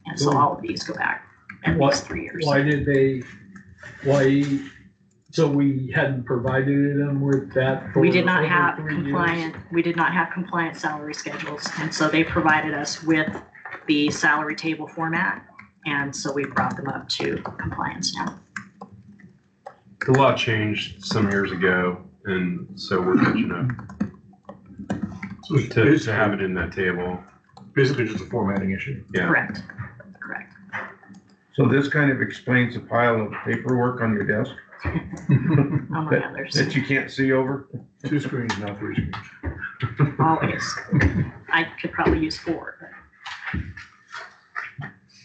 And so all of these go back at least 3 years. So we hadn't provided them with that? We did not have compliant salary schedules, and so they provided us with the salary table format, and so we brought them up to compliance now. The law changed some years ago, and so we're catching up to have it in that table. Basically just a formatting issue. Yeah. Correct. So this kind of explains the pile of paperwork on your desk? Among others. That you can't see over? 2 screens, not 3 screens. Always. I could probably use 4.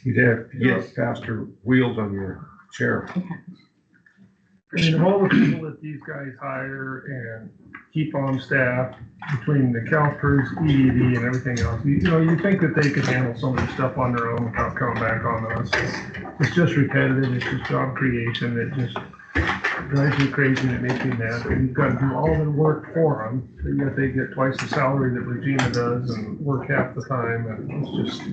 You'd have to get faster wheels on your chair. I mean, of all the people that these guys hire and keep on staff between the CalPERS, EDD, and everything else, you think that they could handle some of the stuff on their own without coming back on us. It's just repetitive, it's just job creation, it just drives me crazy and it makes me mad. And you've got to do all the work for them, and yet they get twice the salary that Regina does and work half the time, and it's just,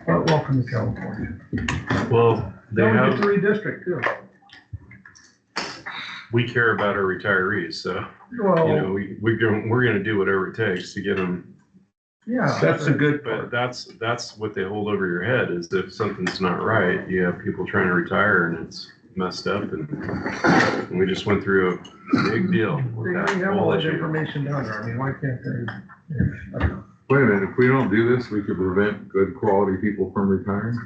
welcome to California. Well, they Don't have. get to redistrict too. we care about our retirees, so, Well, you know, we're gonna do whatever it takes to get them. yeah. That's the good But part. that's what they hold over your head, is if something's not right, you have people trying to retire and it's messed up, and we just went through a big deal with We that have all whole that issue. information down there. I mean, why can't they? Yeah, I don't know. Wait a minute, if we don't do this, we could prevent good quality people from retiring?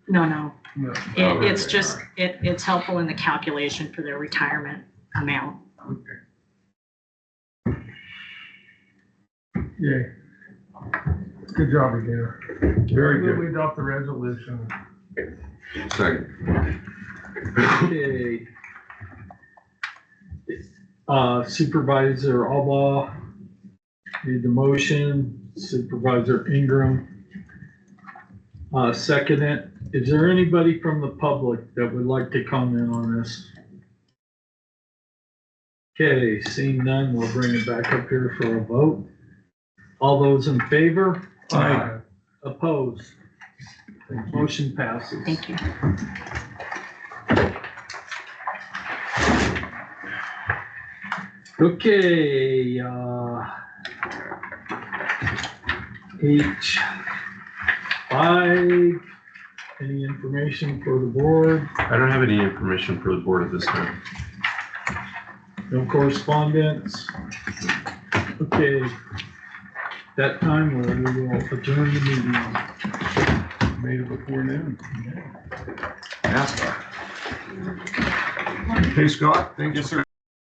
No, no. No. It's just, it's helpful in the calculation for their retirement amount. Yay. Good job, Regina. Very Move good. We adopt the resolution. Second. Okay. Supervisor Alba made the motion, Supervisor Ingram second it. Is there anybody from the public that would like to comment on this? Okay, seeing none, we'll bring it back up here for a vote. All those in favor? Aye. Opposed? Motion passes. Thank you. Okay, H5, any information for the board? I don't have any information for the board at this time. No correspondence? Okay, that time we will adjourn the meeting. Made it before noon. Hey, Scott, thank you, sir.